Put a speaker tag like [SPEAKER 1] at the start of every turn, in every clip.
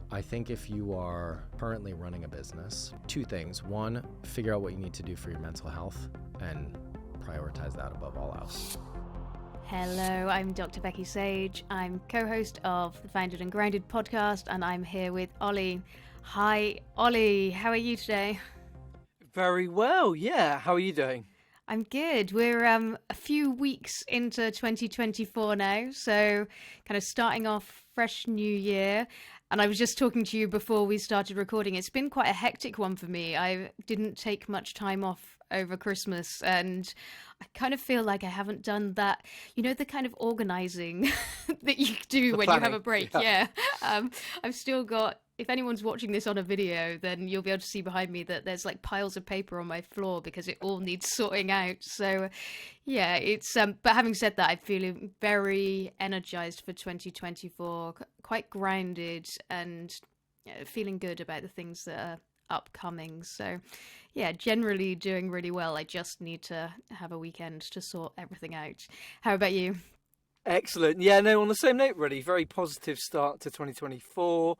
[SPEAKER 1] I think if you are currently running a business, two things. One, figure out what you need to do for your mental health and prioritize that above all else.
[SPEAKER 2] Hello, I'm Dr. Becky Sage. I'm co-host of the Founded and Grounded podcast, and I'm here with Ollie. Hi, Ollie. How are you today?
[SPEAKER 3] Very well, yeah. How are you doing?
[SPEAKER 2] I'm good. We're a few weeks into 2024 now, so kind of starting off fresh new year. And I was just talking to you before we started recording. It's been quite a hectic one for me. I didn't take much time off over Christmas, and I kind of feel like I haven't done that, the kind of organizing that you do when you have a break. Yeah. I've still got, if anyone's watching this on a video, then you'll be able to see behind me that there's like piles of paper on my floor because it all needs sorting out. So yeah, it's, but having said that, I'm feeling very energized for 2024, quite grounded and feeling good about the things that are upcoming. So yeah, generally doing really well. I just need to have a weekend to sort everything out. How about you?
[SPEAKER 3] Excellent. Yeah, no, on the same note, really, very positive start to 2024.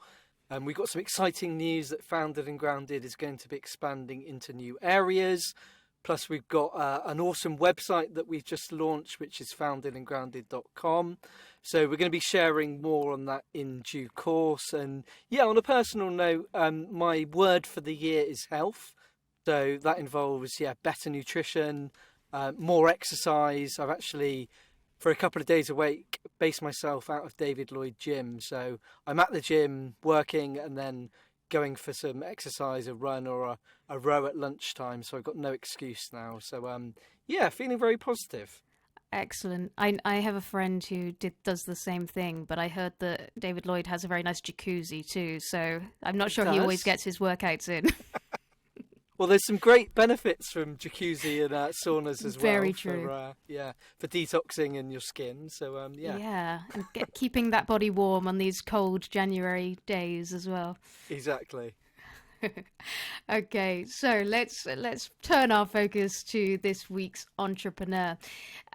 [SPEAKER 3] We've got some exciting news that Founded and Grounded is going to be expanding into new areas. Plus, we've got an awesome website that we've just launched, which is foundedandgrounded.com. So we're going to be sharing more on that in due course. And yeah, on a personal note, my word for the year is health. So that involves, better nutrition, more exercise. I've actually, for a couple of days a week, based myself out of David Lloyd Gym. So I'm at the gym working and then going for some exercise, a run or a row at lunchtime. So I've got no excuse now. So feeling very positive.
[SPEAKER 2] Excellent. I have a friend who does the same thing, but I heard that David Lloyd has a very nice jacuzzi too. So I'm not sure he always gets his workouts in.
[SPEAKER 3] Well, there's some great benefits from jacuzzi and saunas as well.
[SPEAKER 2] Very true.
[SPEAKER 3] For detoxing in your skin. So
[SPEAKER 2] Yeah, and keeping that body warm on these cold January days as well.
[SPEAKER 3] Exactly.
[SPEAKER 2] Okay, so let's turn our focus to this week's entrepreneur.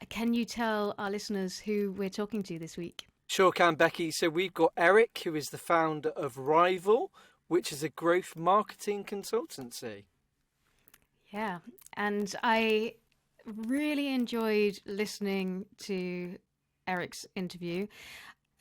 [SPEAKER 2] Can you tell our listeners who we're talking to this week?
[SPEAKER 3] Sure can, Becky. So we've got Eric, who is the founder of Rival, which is a growth marketing consultancy.
[SPEAKER 2] Yeah, and I really enjoyed listening to Eric's interview.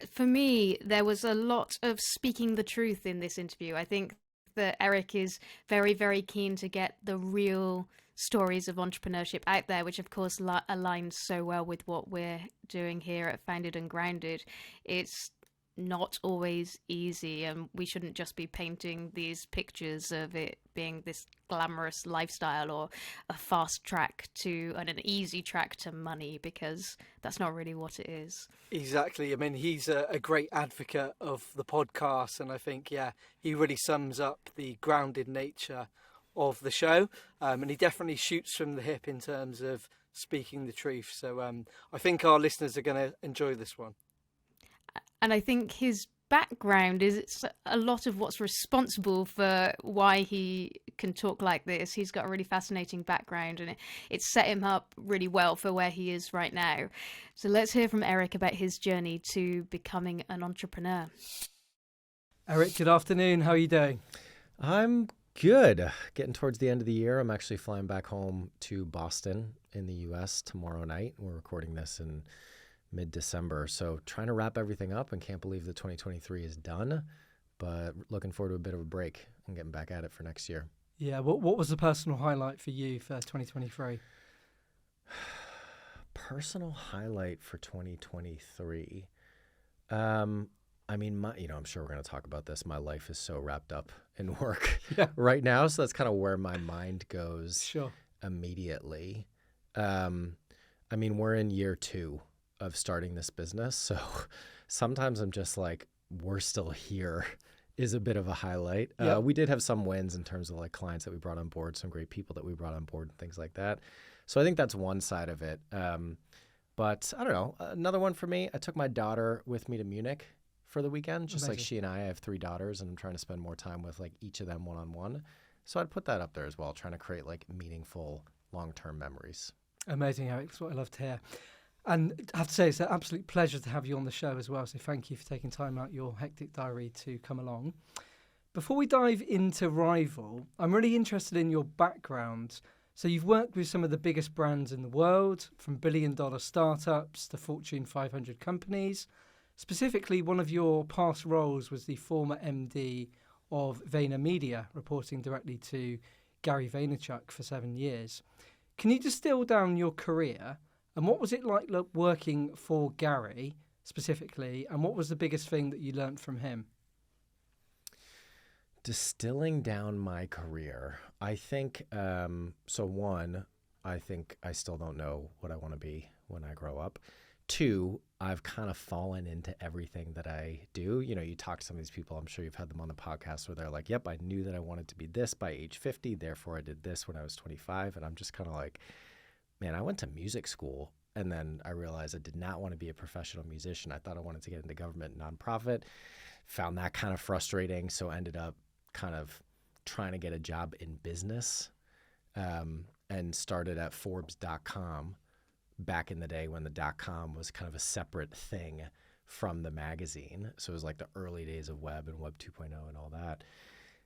[SPEAKER 2] For me, there was a lot of speaking the truth in this interview. I think that Eric is very, very keen to get the real stories of entrepreneurship out there, which of course aligns so well with what we're doing here at Founded and Grounded. It's not always easy, and we shouldn't just be painting these pictures of it being this glamorous lifestyle or a fast track to and an easy track to money, because that's not really what it is.
[SPEAKER 3] Exactly. I mean, he's a great advocate of the podcast, and I think he really sums up the grounded nature of the show, and he definitely shoots from the hip in terms of speaking the truth. So I think our listeners are going to enjoy this one.
[SPEAKER 2] And I think his background is a lot of what's responsible for why he can talk like this. He's got a really fascinating background, and it's set him up really well for where he is right now. So let's hear from Eric about his journey to becoming an entrepreneur.
[SPEAKER 3] Eric, good afternoon. How are you doing?
[SPEAKER 1] I'm good. Getting towards the end of the year. I'm actually flying back home to Boston in the US tomorrow night. We're recording this in mid-December, so trying to wrap everything up, and can't believe that 2023 is done, but looking forward to a bit of a break and getting back at it for next year.
[SPEAKER 4] Yeah, what was the personal highlight for you for 2023?
[SPEAKER 1] Personal highlight for 2023. I mean, I'm sure we're going to talk about this. My life is so wrapped up in work right now, so that's kind of where my mind goes immediately. I mean, we're in year 2 of starting this business, so sometimes I'm just like, we're still here is a bit of a highlight. We did have some wins in terms of like clients that we brought on board, some great people that we brought on board and things like that. So I think that's one side of it. But I don't know, another one for me, I took my daughter with me to Munich for the weekend, just Amazing. Like she and I have 3 daughters, and I'm trying to spend more time with like each of them one-on-one. So I'd put that up there as well, trying to create like meaningful long-term memories.
[SPEAKER 4] Amazing, Eric. That's what I love to hear. And I have to say, it's an absolute pleasure to have you on the show as well. So thank you for taking time out your hectic diary to come along. Before we dive into Rival, I'm really interested in your background. So you've worked with some of the biggest brands in the world, from billion-dollar startups to Fortune 500 companies. Specifically, one of your past roles was the former MD of VaynerMedia, reporting directly to Gary Vaynerchuk for 7 years. Can you distill down your career? And what was it like working for Gary specifically? And what was the biggest thing that you learned from him?
[SPEAKER 1] Distilling down my career, I think, I think I still don't know what I want to be when I grow up. 2, I've kind of fallen into everything that I do. You know, you talk to some of these people, I'm sure you've had them on the podcast where they're like, yep, I knew that I wanted to be this by age 50. Therefore, I did this when I was 25. And I'm just kind of like, man, I went to music school and then I realized I did not want to be a professional musician. I thought I wanted to get into government nonprofit, found that kind of frustrating. So ended up kind of trying to get a job in business, and started at Forbes.com back in the day when the .com was kind of a separate thing from the magazine. So it was like the early days of web and web 2.0 and all that.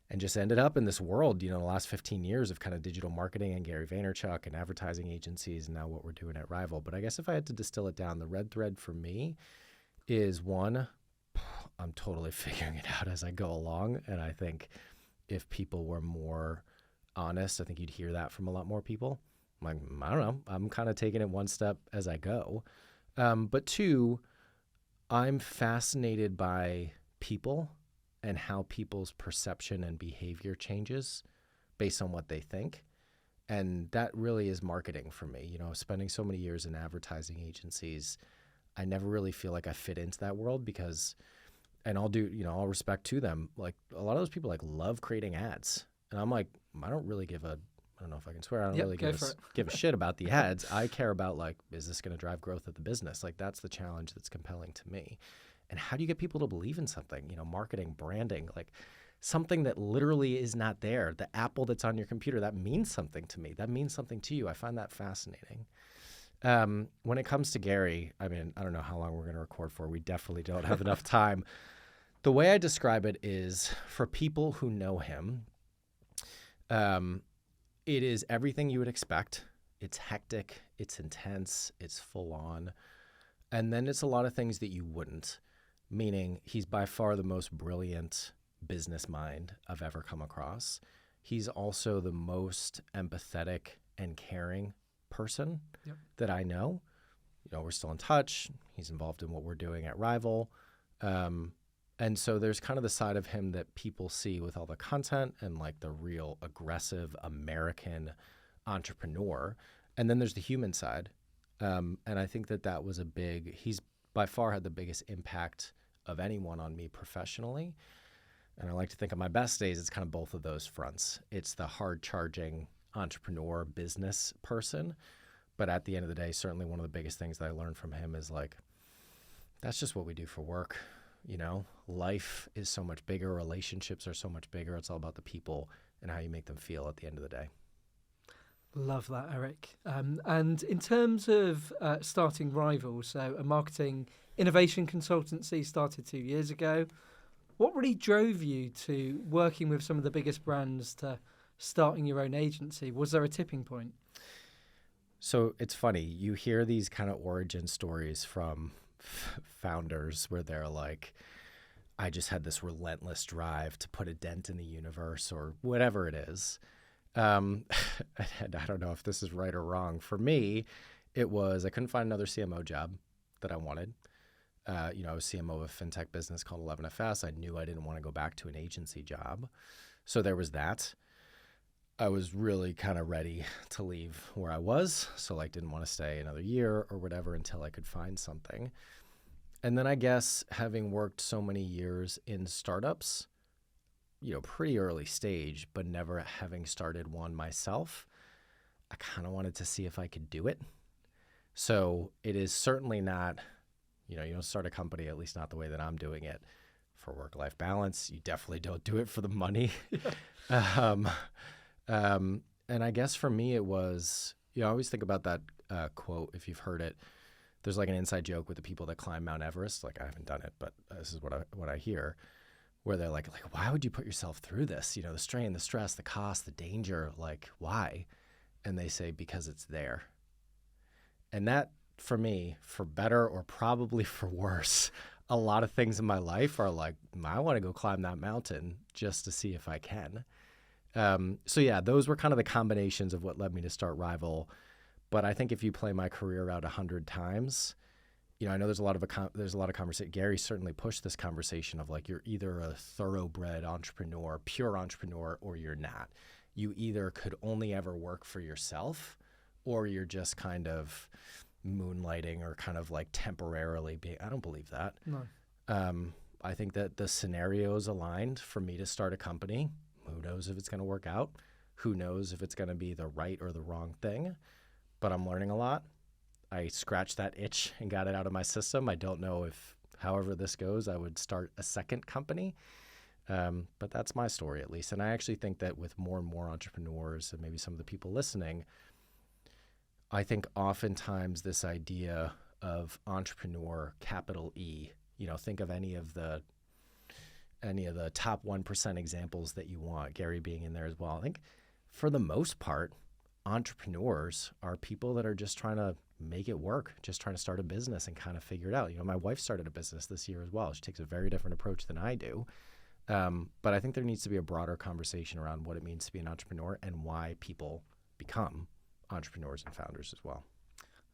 [SPEAKER 1] And just ended up in this world, you know, the last 15 years of kind of digital marketing and Gary Vaynerchuk and advertising agencies and now what we're doing at Rival. But I guess if I had to distill it down, the red thread for me is 1, I'm totally figuring it out as I go along. And I think if people were more honest, I think you'd hear that from a lot more people. I'm like, I don't know. I'm kind of taking it one step as I go. But 2, I'm fascinated by people and how people's perception and behavior changes based on what they think. And that really is marketing for me. You know, spending so many years in advertising agencies, I never really feel like I fit into that world because, and I'll do, you know, all respect to them. Like a lot of those people like love creating ads. And I'm like, I don't really give a, I don't know if I can swear, I don't really give a shit about the ads. I care about like, is this going to drive growth of the business? Like that's the challenge that's compelling to me. And how do you get people to believe in something? You know, marketing, branding, like something that literally is not there. The apple that's on your computer, that means something to me. That means something to you. I find that fascinating. When it comes to Gary, I mean, I don't know how long we're going to record for. We definitely don't have enough time. The way I describe it is for people who know him, it is everything you would expect. It's hectic, it's intense, it's full on. And then it's a lot of things that you wouldn't. Meaning he's by far the most brilliant business mind I've ever come across. He's also the most empathetic and caring person that I know. You know, we're still in touch. He's involved in what we're doing at Rival. And so there's kind of the side of him that people see with all the content and like the real aggressive American entrepreneur. And then there's the human side. And I think that was he's by far had the biggest impact of anyone on me professionally. And I like to think of my best days, it's kind of both of those fronts. It's the hard charging entrepreneur business person. But at the end of the day, certainly one of the biggest things that I learned from him is like, that's just what we do for work. You know, life is so much bigger. Relationships are so much bigger. It's all about the people and how you make them feel at the end of the day.
[SPEAKER 4] Love that, Eric. And in terms of starting Rival, so a marketing innovation consultancy started 2 years ago. What really drove you to working with some of the biggest brands to starting your own agency? Was there a tipping point?
[SPEAKER 1] So it's funny. You hear these kind of origin stories from founders where they're like, I just had this relentless drive to put a dent in the universe or whatever it is. And I don't know if this is right or wrong. For me, it was I couldn't find another CMO job that I wanted. I was CMO of a fintech business called 11FS. I knew I didn't want to go back to an agency job. So there was that. I was really kind of ready to leave where I was. So like didn't want to stay another year or whatever until I could find something. And then I guess having worked so many years in startups, pretty early stage, but never having started one myself, I kind of wanted to see if I could do it. So it is certainly not, you don't start a company, at least not the way that I'm doing it, for work-life balance. You definitely don't do it for the money. And I guess for me it was, I always think about that quote, if you've heard it, there's like an inside joke with the people that climb Mount Everest. Like, I haven't done it, but this is what I hear, where they're like, why would you put yourself through this? You know, the strain, the stress, the cost, the danger, like, why? And they say, because it's there. And that, for me, for better or probably for worse, a lot of things in my life are like, I want to go climb that mountain just to see if I can. So yeah, those were kind of the combinations of what led me to start Rival. But I think if you play my career out 100 times, you know, I know there's a lot of conversation. Gary certainly pushed this conversation of like, you're either a thoroughbred entrepreneur, pure entrepreneur, or you're not. You either could only ever work for yourself, or you're just kind of moonlighting or kind of like temporarily being. I don't believe that.
[SPEAKER 4] No.
[SPEAKER 1] I think that the scenarios aligned for me to start a company. Who knows if it's going to work out? Who knows if it's going to be the right or the wrong thing? But I'm learning a lot. I scratched that itch and got it out of my system. I don't know if, however this goes, I would start a second company. But that's my story, at least. And I actually think that with more and more entrepreneurs and maybe some of the people listening, I think oftentimes this idea of entrepreneur, capital E, you know, think of any of the top 1% examples that you want, Gary being in there as well. I think for the most part, entrepreneurs are people that are just trying to make it work, just trying to start a business and kind of figure it out. You know, my wife started a business this year as well. She takes a very different approach than I do. But I think there needs to be a broader conversation around what it means to be an entrepreneur and why people become entrepreneurs and founders as well.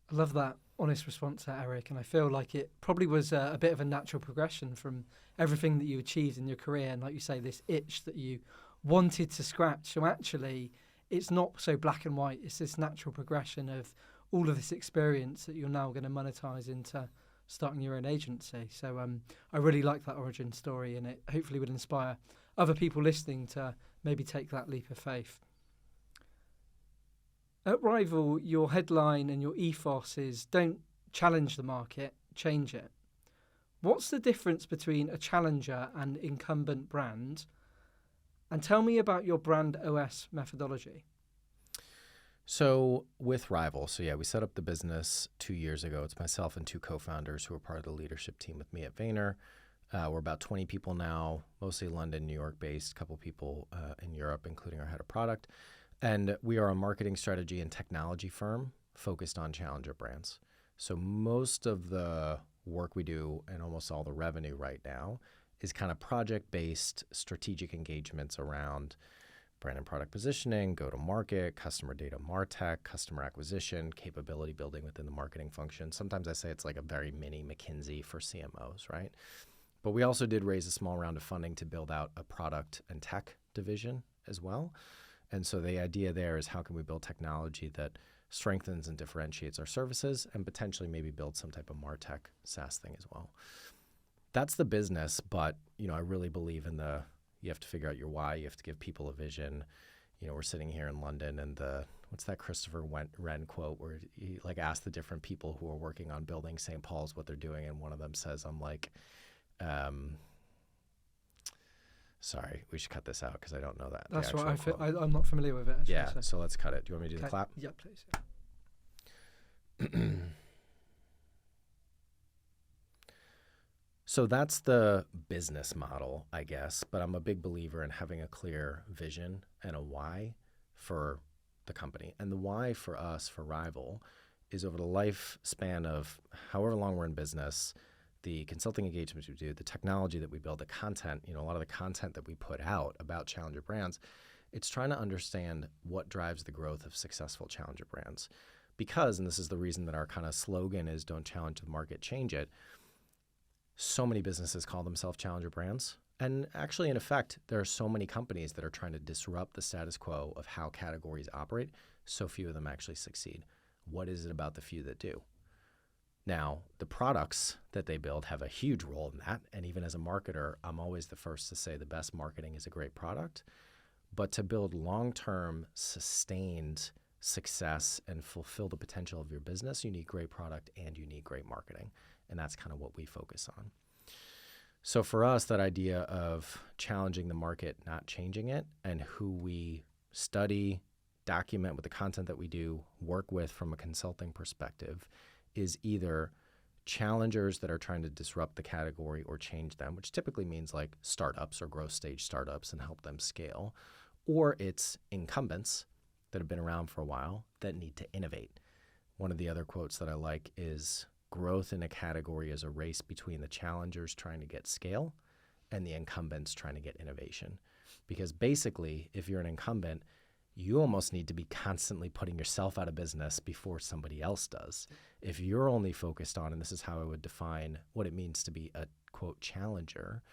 [SPEAKER 4] I love that honest response there, Eric, and I feel like it probably was a bit of a natural progression from everything that you achieved in your career, and like you say, this itch that you wanted to scratch. So actually, it's not so black and white. It's this natural progression of all of this experience that you're now going to monetize into starting your own agency. So I really like that origin story, and it hopefully would inspire other people listening to maybe take that leap of faith. At Rival, your headline and your ethos is don't challenge the market, change it. What's the difference between a challenger and incumbent brand? And tell me about your brand OS methodology.
[SPEAKER 1] So with Rival, we set up the business 2 years ago. It's myself and two co-founders who are part of the leadership team with me at Vayner. We're about 20 people now, mostly London, New York based, a couple people in Europe, including our head of product. And we are a marketing strategy and technology firm focused on challenger brands. So most of the work we do and almost all the revenue right now is kind of project-based strategic engagements around brand and product positioning, go-to-market, customer data MarTech, customer acquisition, capability building within the marketing function. Sometimes I say it's like a very mini McKinsey for CMOs, right? But we also did raise a small round of funding to build out a product and tech division as well. And so the idea there is how can we build technology that strengthens and differentiates our services and potentially maybe build some type of MarTech SaaS thing as well. That's the business, but I really believe in you have to figure out your why. You have to give people a vision. We're sitting here in London, and what's that Christopher Wren quote where he asked the different people who are working on building St. Paul's what they're doing, and one of them says, I'm like, sorry, we should cut this out because I don't know that.
[SPEAKER 4] That's right. I'm not familiar with it. Actually,
[SPEAKER 1] yeah, so let's cut it. Do you want me to do the clap?
[SPEAKER 4] Yeah, please.
[SPEAKER 1] So that's the business model, I guess, but I'm a big believer in having a clear vision and a why for the company. And the why for us, for Rival, is over the lifespan of however long we're in business, the consulting engagements we do, the technology that we build, the content, a lot of the content that we put out about challenger brands, it's trying to understand what drives the growth of successful challenger brands. Because, and this is the reason that our kind of slogan is don't challenge the market, change it, so many businesses call themselves challenger brands. And actually, in effect, there are so many companies that are trying to disrupt the status quo of how categories operate. So few of them actually succeed. What is it about the few that do? Now, the products that they build have a huge role in that. And even as a marketer, I'm always the first to say the best marketing is a great product. But to build long-term, sustained success and fulfill the potential of your business, you need great product and you need great marketing. And that's kind of what we focus on. So for us, that idea of challenging the market, not changing it, and who we study, document with the content that we do, work with from a consulting perspective, is either challengers that are trying to disrupt the category or change them, which typically means like startups or growth stage startups and help them scale, or it's incumbents that have been around for a while that need to innovate. One of the other quotes that I like is, growth in a category is a race between the challengers trying to get scale and the incumbents trying to get innovation. Because basically, if you're an incumbent, you almost need to be constantly putting yourself out of business before somebody else does. If you're only focused on, and this is how I would define what it means to be a, quote, challenger,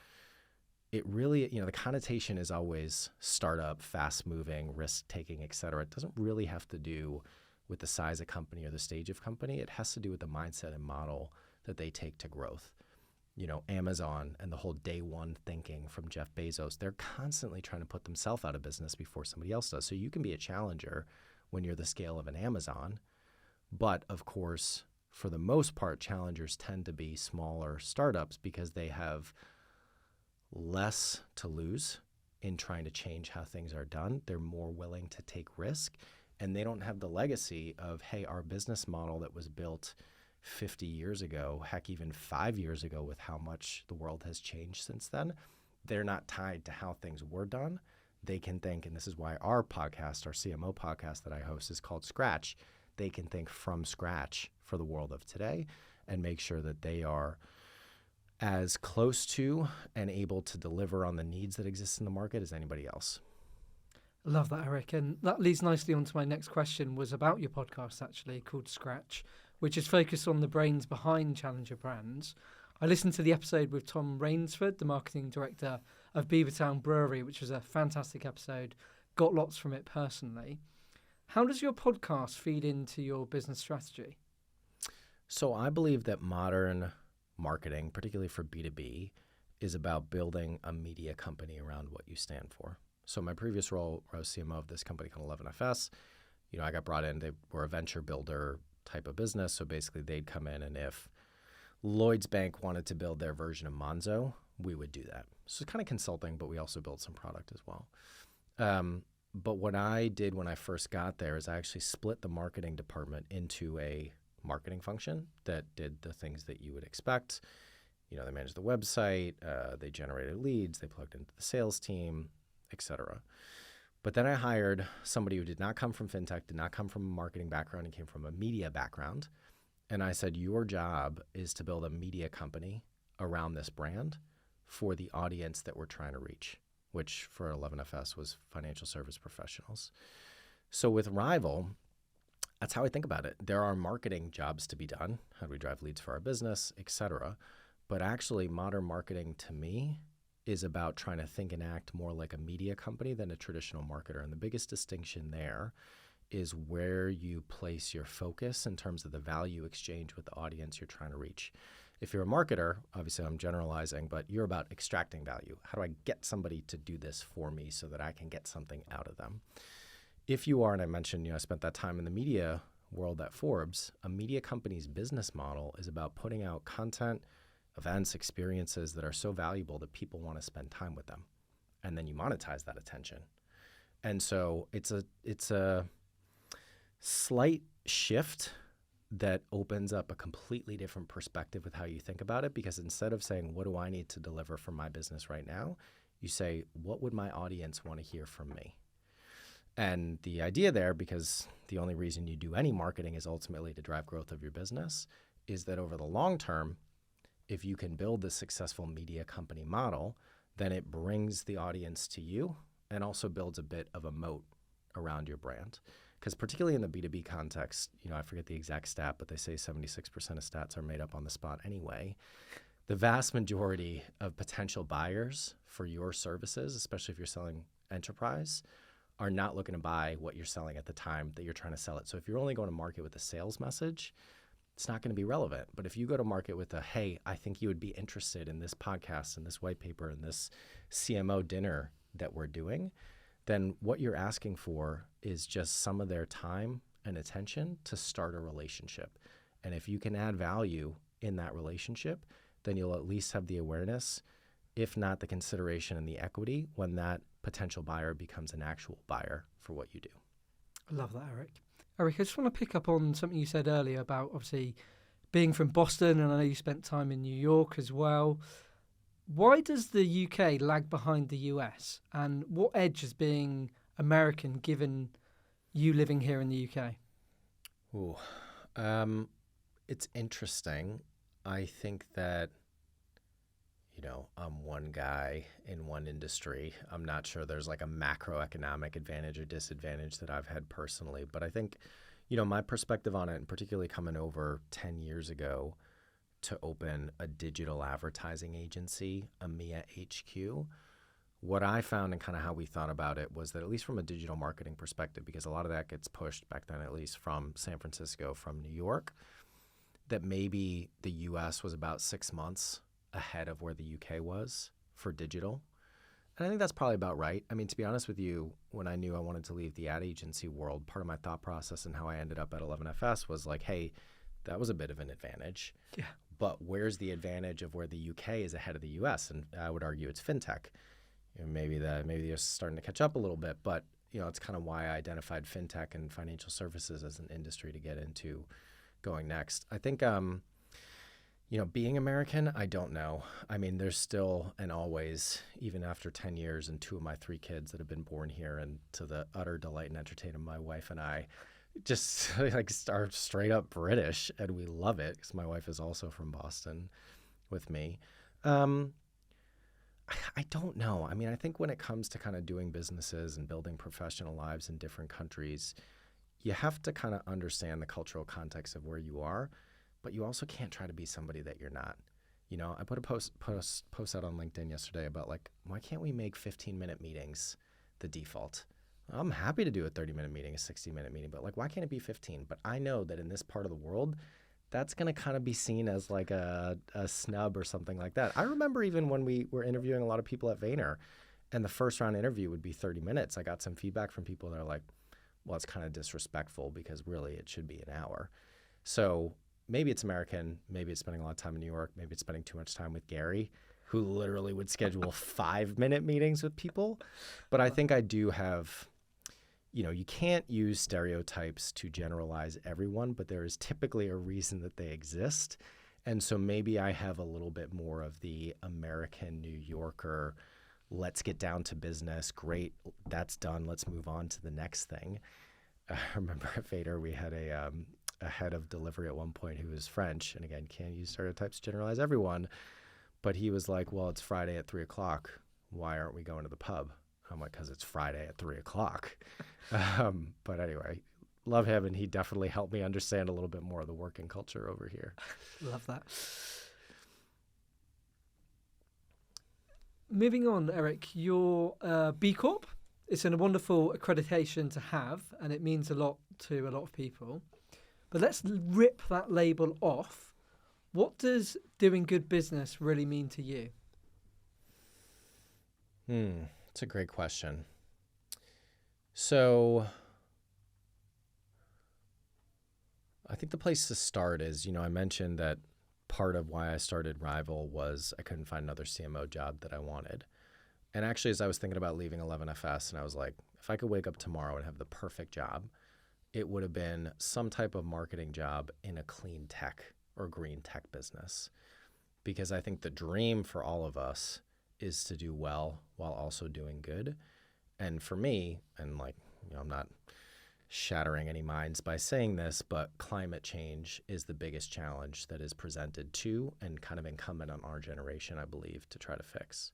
[SPEAKER 1] it really, the connotation is always startup, fast-moving, risk-taking, et cetera. It doesn't really have to do with the size of company or the stage of company. It has to do with the mindset and model that they take to growth. Amazon and the whole day one thinking from Jeff Bezos, they're constantly trying to put themselves out of business before somebody else does. So you can be a challenger when you're the scale of an Amazon. But of course, for the most part, challengers tend to be smaller startups because they have less to lose in trying to change how things are done. They're more willing to take risk, and they don't have the legacy of, hey, our business model that was built 50 years ago, heck, even 5 years ago, with how much the world has changed since then. They're not tied to how things were done. They can think, and this is why our podcast, our CMO podcast that I host, is called Scratch. They can think from scratch for the world of today and make sure that they are as close to and able to deliver on the needs that exist in the market as anybody else.
[SPEAKER 4] I love that, Eric. And that leads nicely on to my next question, was about your podcast, actually, called Scratch, which is focused on the brains behind challenger brands. I listened to the episode with Tom Rainsford, the marketing director of Beavertown Brewery, which was a fantastic episode. Got lots from it personally. How does your podcast feed into your business strategy?
[SPEAKER 1] So I believe that modern marketing, particularly for B2B, is about building a media company around what you stand for. So my previous role, I was CMO of this company called 11FS. I got brought in. They were a venture builder type of business. So basically they'd come in, and if Lloyd's Bank wanted to build their version of Monzo, we would do that. So it's kind of consulting, but we also built some product as well. But what I did when I first got there is I actually split the marketing department into a marketing function that did the things that you would expect. They managed the website, they generated leads, they plugged into the sales team, etc. But then I hired somebody who did not come from fintech, did not come from a marketing background, and came from a media background. And I said, your job is to build a media company around this brand for the audience that we're trying to reach, which for 11FS was financial service professionals. So with Rival, that's how I think about it. There are marketing jobs to be done. How do we drive leads for our business, et cetera. But actually, modern marketing to me is about trying to think and act more like a media company than a traditional marketer. And the biggest distinction there is where you place your focus in terms of the value exchange with the audience you're trying to reach. If you're a marketer, obviously I'm generalizing, but you're about extracting value. How do I get somebody to do this for me so that I can get something out of them? If you are, and I mentioned, I spent that time in the media world at Forbes, a media company's business model is about putting out content, events, experiences that are so valuable that people want to spend time with them. And then you monetize that attention. And so it's a slight shift that opens up a completely different perspective with how you think about it, because instead of saying, what do I need to deliver for my business right now? You say, what would my audience want to hear from me? And the idea there, because the only reason you do any marketing is ultimately to drive growth of your business, is that over the long term, if you can build this successful media company model, then it brings the audience to you and also builds a bit of a moat around your brand. Because particularly in the B2B context, I forget the exact stat, but they say 76% of stats are made up on the spot anyway. The vast majority of potential buyers for your services, especially if you're selling enterprise, are not looking to buy what you're selling at the time that you're trying to sell it. So if you're only going to market with a sales message, it's not going to be relevant. But if you go to market with a, hey, I think you would be interested in this podcast and this white paper and this CMO dinner that we're doing, then what you're asking for is just some of their time and attention to start a relationship. And if you can add value in that relationship, then you'll at least have the awareness, if not the consideration and the equity, when that potential buyer becomes an actual buyer for what you do.
[SPEAKER 4] I love that, Eric. Eric, I just want to pick up on something you said earlier about obviously being from Boston, and I know you spent time in New York as well, why does the UK lag behind the US? And what edge is being American given you living here in the UK?
[SPEAKER 1] Ooh, it's interesting. I think that, I'm one guy in one industry. I'm not sure there's like a macroeconomic advantage or disadvantage that I've had personally, but I think, my perspective on it, and particularly coming over 10 years ago to open a digital advertising agency, EMEA HQ, what I found and kind of how we thought about it was that, at least from a digital marketing perspective, because a lot of that gets pushed back then, at least from San Francisco, from New York, that maybe the US was about 6 months ahead of where the UK was for digital. And I think that's probably about right. I mean, to be honest with you, when I knew I wanted to leave the ad agency world, part of my thought process and how I ended up at 11FS was like, hey, that was a bit of an advantage.
[SPEAKER 4] Yeah.
[SPEAKER 1] But where's the advantage of where the UK is ahead of the US? And I would argue it's fintech. Maybe they're starting to catch up a little bit, but it's kind of why I identified fintech and financial services as an industry to get into going next. I think, being American, I don't know. I mean, there's still and always, even after 10 years and 2 of my 3 kids that have been born here, and to the utter delight and entertainment of my wife and I, just like are straight up British, and we love it because my wife is also from Boston with me. I don't know. I mean, I think when it comes to kind of doing businesses and building professional lives in different countries, you have to kind of understand the cultural context of where you are, but you also can't try to be somebody that you're not. I put a post out on LinkedIn yesterday about like, why can't we make 15-minute meetings the default? I'm happy to do a 30-minute meeting, a 60-minute meeting, but like, why can't it be 15? But I know that in this part of the world, that's going to kind of be seen as like a snub or something like that. I remember even when we were interviewing a lot of people at Vayner, and the first round interview would be 30 minutes. I got some feedback from people that are like, well, it's kind of disrespectful because really it should be an hour. So maybe it's American, maybe it's spending a lot of time in New York, maybe it's spending too much time with Gary, who literally would schedule 5-minute meetings with people. But I think I do have, you can't use stereotypes to generalize everyone, but there is typically a reason that they exist. And so maybe I have a little bit more of the American New Yorker, let's get down to business. Great, that's done. Let's move on to the next thing. I remember at Vayner, we had a head of delivery at one point who was French. And again, can't use stereotypes to generalize everyone. But he was like, well, it's Friday at 3:00. Why aren't we going to the pub? I'm like, because it's Friday at 3:00. But anyway, love him. And he definitely helped me understand a little bit more of the working culture over here.
[SPEAKER 4] Love that. Moving on, Eric, you're B Corp. It's a wonderful accreditation to have, and it means a lot to a lot of people. But let's rip that label off. What does doing good business really mean to you?
[SPEAKER 1] It's a great question. So I think the place to start is, I mentioned that part of why I started Rival was I couldn't find another CMO job that I wanted. And actually, as I was thinking about leaving 11FS, and I was like, if I could wake up tomorrow and have the perfect job, it would have been some type of marketing job in a clean tech or green tech business. Because I think the dream for all of us is to do well while also doing good. And for me, and I'm not shattering any minds by saying this, but climate change is the biggest challenge that is presented to and kind of incumbent on our generation, I believe, to try to fix.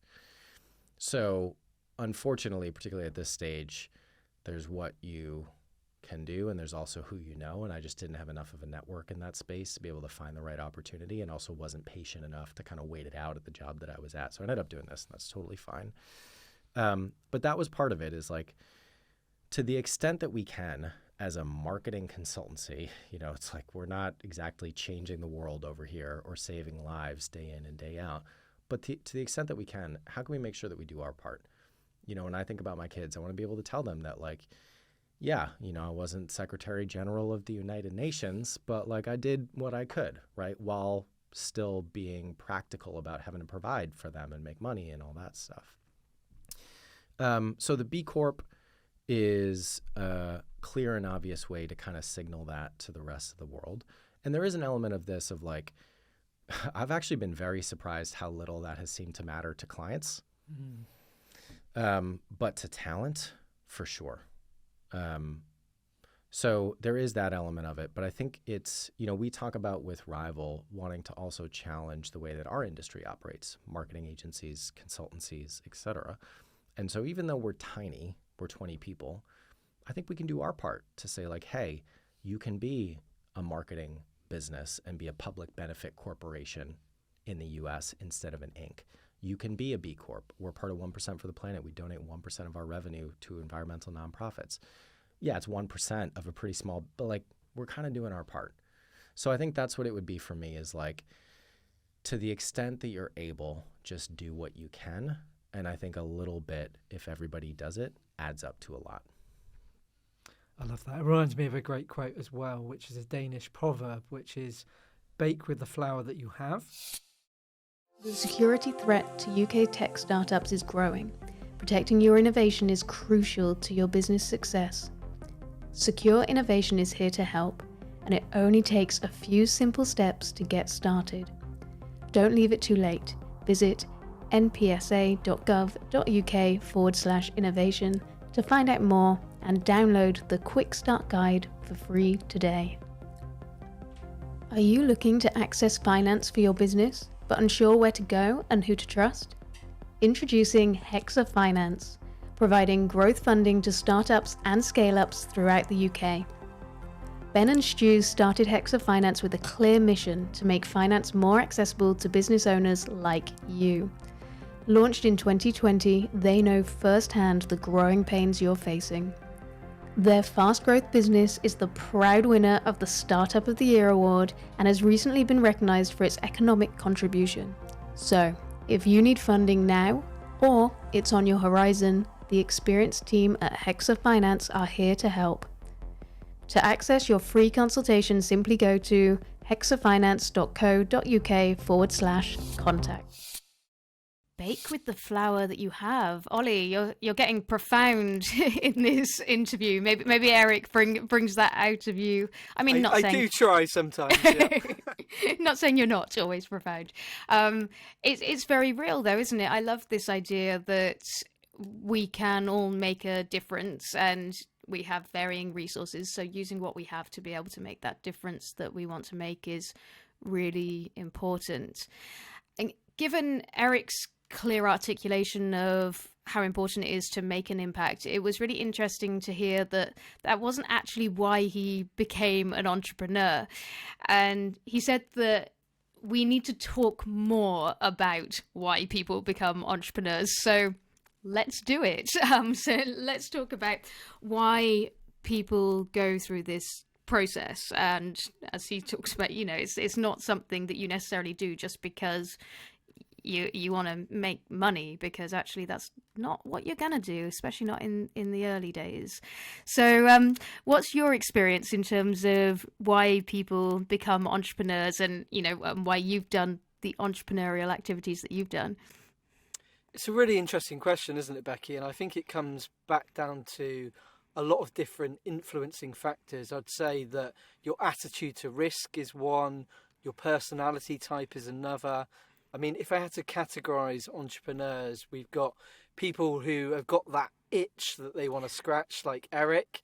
[SPEAKER 1] So unfortunately, particularly at this stage, there's what you can do and there's also who you know. And I just didn't have enough of a network in that space to be able to find the right opportunity, and also wasn't patient enough to kind of wait it out at the job that I was at. So I ended up doing this, and that's totally fine. But that was part of it, is like, to the extent that we can as a marketing consultancy, it's like we're not exactly changing the world over here or saving lives day in and day out. But to the extent that we can, how can we make sure that we do our part? When I think about my kids, I want to be able to tell them that, like, yeah, I wasn't Secretary General of the United Nations, but like I did what I could, right? While still being practical about having to provide for them and make money and all that stuff. So the B Corp is a clear and obvious way to kind of signal that to the rest of the world. And there is an element of this of like, I've actually been very surprised how little that has seemed to matter to clients. But to talent, for sure. So there is that element of it, but I think it's, we talk about with Rival wanting to also challenge the way that our industry operates, marketing agencies, consultancies, et cetera. And so even though we're tiny, we're 20 people, I think we can do our part to say like, hey, you can be a marketing business and be a public benefit corporation in the US instead of an Inc. You can be a B Corp. We're part of 1% for the Planet. We donate 1% of our revenue to environmental nonprofits. Yeah, it's 1% of a pretty small, but like we're kind of doing our part. So I think that's what it would be for me is like, to the extent that you're able, just do what you can. And I think a little bit, if everybody does it, adds up to a lot.
[SPEAKER 4] I love that. It reminds me of a great quote as well, which is a Danish proverb, which is bake with the flour that you have.
[SPEAKER 2] The security threat to UK tech startups is growing. Protecting your innovation is crucial to your business success. Secure Innovation is here to help, and it only takes a few simple steps to get started. Don't leave it too late. Visit npsa.gov.uk/innovation to find out more and download the Quick Start Guide for free today. Are you looking to access finance for your business, but unsure where to go and who to trust? Introducing HEXA Finance, providing growth funding to startups and scale-ups throughout the UK. Ben and Stu started HEXA Finance with a clear mission to make finance more accessible to business owners like you. Launched in 2020, they know firsthand the growing pains you're facing. Their fast growth business is the proud winner of the Startup of the Year award and has recently been recognized for its economic contribution. So, if you need funding now, or it's on your horizon, the experienced team at HEXA Finance are here to help. To access your free consultation, simply go to hexafinance.co.uk/contact. Bake with the flour that you have. Ollie, you're getting profound in this interview. Maybe Eric brings that out of you. I mean,
[SPEAKER 3] I do try sometimes. Yeah.
[SPEAKER 2] Not saying you're not always profound. It's very real though, isn't it? I love this idea that we can all make a difference and we have varying resources. So using what we have to be able to make that difference that we want to make is really important. And given Eric's clear articulation of how important it is to make an impact, it was really interesting to hear that wasn't actually why he became an entrepreneur. And he said that we need to talk more about why people become entrepreneurs. So let's do it. So let's talk about why people go through this process. And as he talks about, it's not something that you necessarily do just because you want to make money, because actually that's not what you're going to do, especially not in the early days. So what's your experience in terms of why people become entrepreneurs and, why you've done the entrepreneurial activities that you've done?
[SPEAKER 3] It's a really interesting question, isn't it, Becky? And I think it comes back down to a lot of different influencing factors. I'd say that your attitude to risk is one, your personality type is another. I mean, if I had to categorise entrepreneurs, we've got people who have got that itch that they want to scratch, like Eric.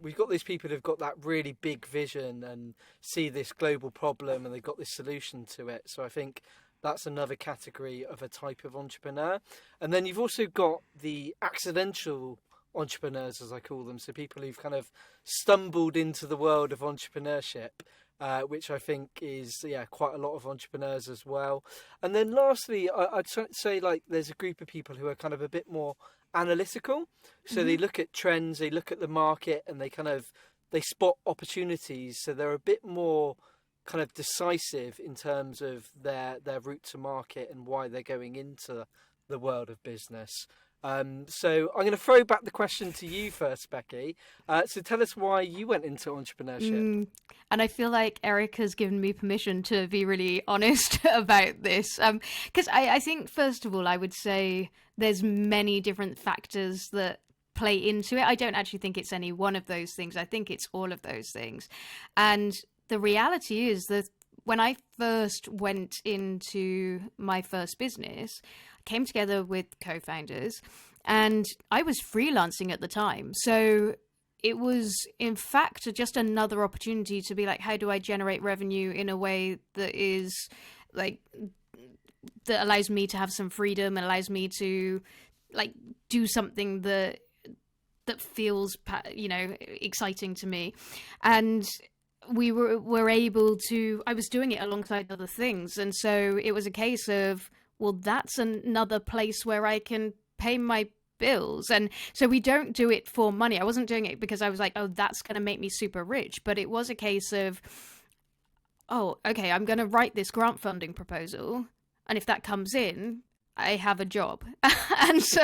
[SPEAKER 3] We've got these people who've got that really big vision and see this global problem and they've got this solution to it. So I think that's another category of a type of entrepreneur. And then you've also got the accidental entrepreneurs, as I call them. So people who've kind of stumbled into the world of entrepreneurship. Which I think is, quite a lot of entrepreneurs as well. And then lastly, I'd say like there's a group of people who are kind of a bit more analytical. So they look at trends, they look at the market, and they spot opportunities. So they're a bit more kind of decisive in terms of their route to market and why they're going into the world of business. So I'm going to throw back the question to you first, Becky. So tell us why you went into entrepreneurship.
[SPEAKER 2] And I feel like Eric has given me permission to be really honest about this. Because I think, first of all, I would say there's many different factors that play into it. I don't actually think it's any one of those things. I think it's all of those things. And the reality is that when I first went into my first business, I came together with co-founders, and I was freelancing at the time. So it was, in fact, just another opportunity to be like, how do I generate revenue in a way that is like, that allows me to have some freedom and allows me to like do something that feels, you know, exciting to me. And we were able to, I was doing it alongside other things. And so it was a case of, well, that's another place where I can pay my bills. And so we don't do it for money. I wasn't doing it because I was like, oh, that's going to make me super rich. But it was a case of, oh, okay, I'm going to write this grant funding proposal. And if that comes in, I have a job. And so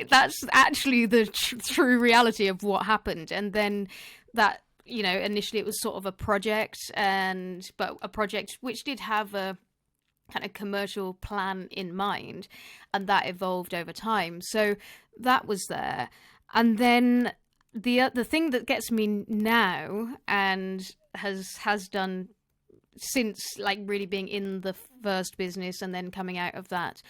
[SPEAKER 2] that's actually the true reality of what happened. And then that, you know, initially it was sort of a project, but a project which did have a kind of commercial plan in mind, and that evolved over time. So that was there. And then the thing that gets me now, and has done since like really being in the first business and then coming out of that,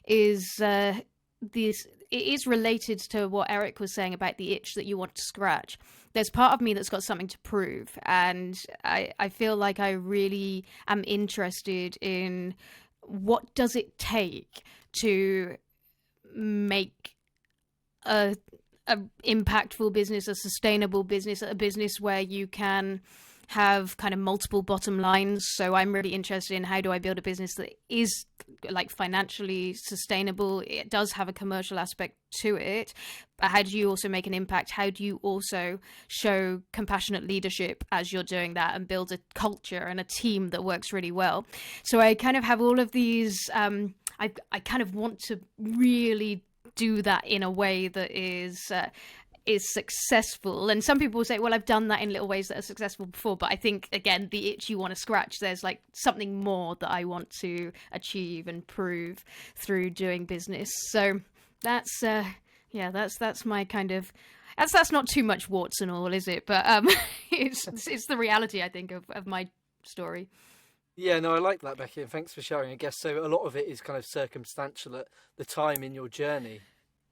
[SPEAKER 2] is this. It is related to what Eric was saying about the itch that you want to scratch. There's part of me that's got something to prove, and I feel like I really am interested in what does it take to make a impactful business, a sustainable business, a business where you can have kind of multiple bottom lines. So I'm really interested in, how do I build a business that is like financially sustainable? It does have a commercial aspect to it, but how do you also make an impact? How do you also show compassionate leadership as you're doing that, and build a culture and a team that works really well? So I kind of have all of these, I kind of want to really do that in a way that is successful. And some people will say, well, I've done that in little ways that are successful before. But I think, again, the itch you want to scratch, there's like something more that I want to achieve and prove through doing business. So that's that's my kind of, that's not too much warts and all, is it? But it's the reality, I think, of my story.
[SPEAKER 3] Yeah, no, I like that, Becky, and thanks for sharing. I guess so a lot of it is kind of circumstantial at the time in your journey.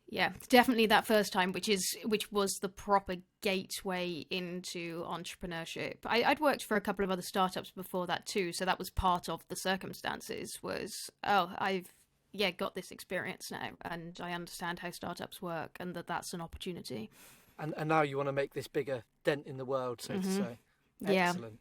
[SPEAKER 2] Yeah, definitely that first time, which was the proper gateway into entrepreneurship. I'd worked for a couple of other startups before that too, so that was part of the circumstances. Was, oh, I've got this experience now, and I understand how startups work, and that's an opportunity.
[SPEAKER 3] And now you want to make this bigger dent in the world, so to say. Excellent.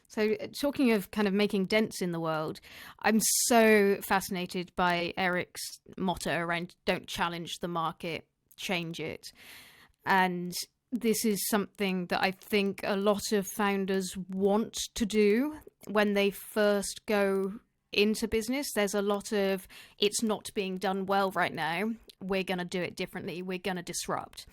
[SPEAKER 2] So talking of kind of making dents in the world, I'm so fascinated by Eric's motto around don't challenge the market, change it. And this is something that I think a lot of founders want to do when they first go into business. There's a lot of, it's not being done well right now, we're going to do it differently, we're going to disrupt.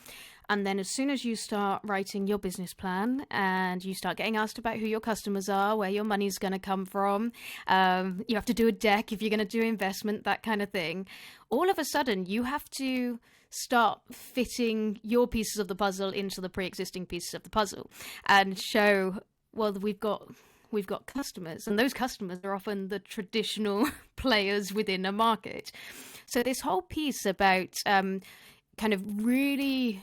[SPEAKER 2] And then as soon as you start writing your business plan and you start getting asked about who your customers are, where your money's going to come from, you have to do a deck if you're going to do investment, that kind of thing. All of a sudden, you have to start fitting your pieces of the puzzle into the pre-existing pieces of the puzzle and show, well, we've got customers, and those customers are often the traditional players within a market. So this whole piece about kind of really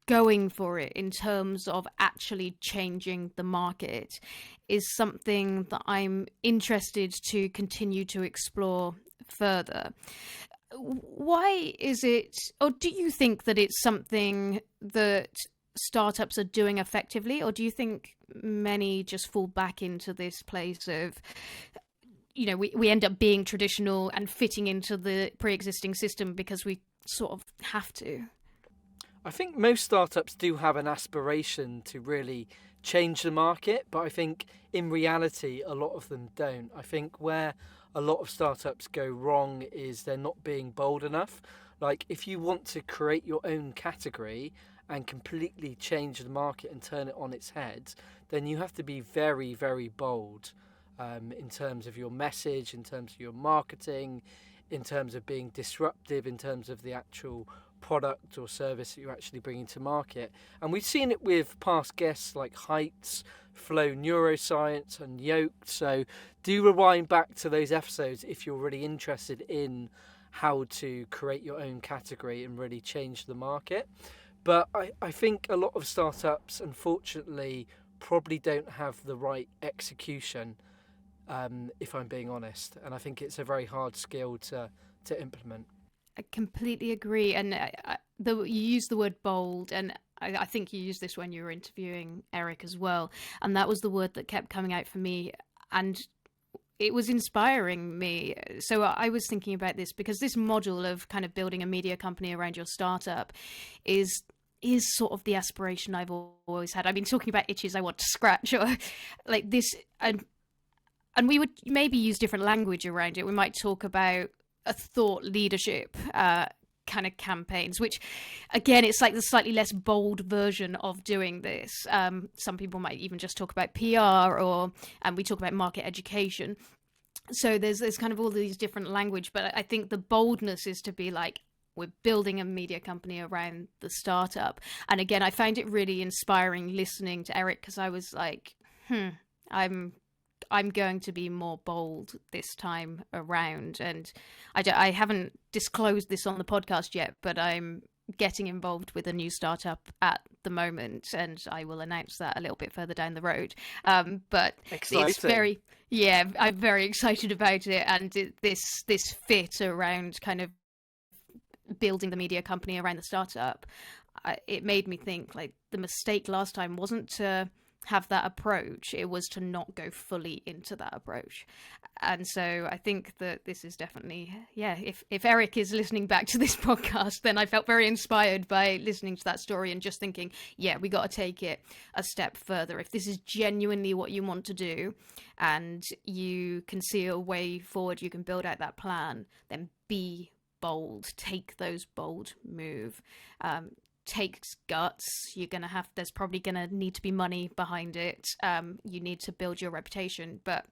[SPEAKER 2] going for it in terms of actually changing the market is something that I'm interested to continue to explore further. Why is it, or do you think that it's something that startups are doing effectively, or do you think many just fall back into this place of, you know, we end up being traditional and fitting into the pre-existing system because we sort of have to?
[SPEAKER 3] I think most startups do have an aspiration to really change the market, but I think in reality a lot of them don't. I think where a lot of startups go wrong is they're not being bold enough. Like, if you want to create your own category and completely change the market and turn it on its head, then you have to be very, very bold in terms of your message, in terms of your marketing, in terms of being disruptive, in terms of the actual product or service that you're actually bringing to market. And we've seen it with past guests like Heights, Flow Neuroscience and Yoked. So do rewind back to those episodes if you're really interested in how to create your own category and really change the market. But I think a lot of startups, unfortunately, probably don't have the right execution, if I'm being honest. And I think it's a very hard skill to implement.
[SPEAKER 2] I completely agree. And you use the word bold, and I think you used this when you were interviewing Eric as well. And that was the word that kept coming out for me. And it was inspiring me. So I was thinking about this because this module of kind of building a media company around your startup is sort of the aspiration I've always had. I've been talking about itches I want to scratch, or like this, and we would maybe use different language around it. We might talk about a thought leadership kind of campaigns, which again, it's like the slightly less bold version of doing this. Some people might even just talk about PR, and we talk about market education. So there's kind of all these different language, but I think the boldness is to be like, we're building a media company around the startup. And again, I found it really inspiring listening to Eric, because I was like, I'm going to be more bold this time around. And I haven't disclosed this on the podcast yet, but I'm getting involved with a new startup at the moment, and I will announce that a little bit further down the road. But
[SPEAKER 3] Exciting.
[SPEAKER 2] I'm very excited about it. And this fit around kind of building the media company around the startup, it made me think like the mistake last time wasn't to have that approach, it was to not go fully into that approach. And so I think that this is definitely, if Eric is listening back to this podcast, then I felt very inspired by listening to that story and just thinking, we got to take it a step further. If this is genuinely what you want to do and you can see a way forward, you can build out that plan, then be bold, take those bold move. Takes guts. There's probably gonna need to be money behind it. You need to build your reputation, but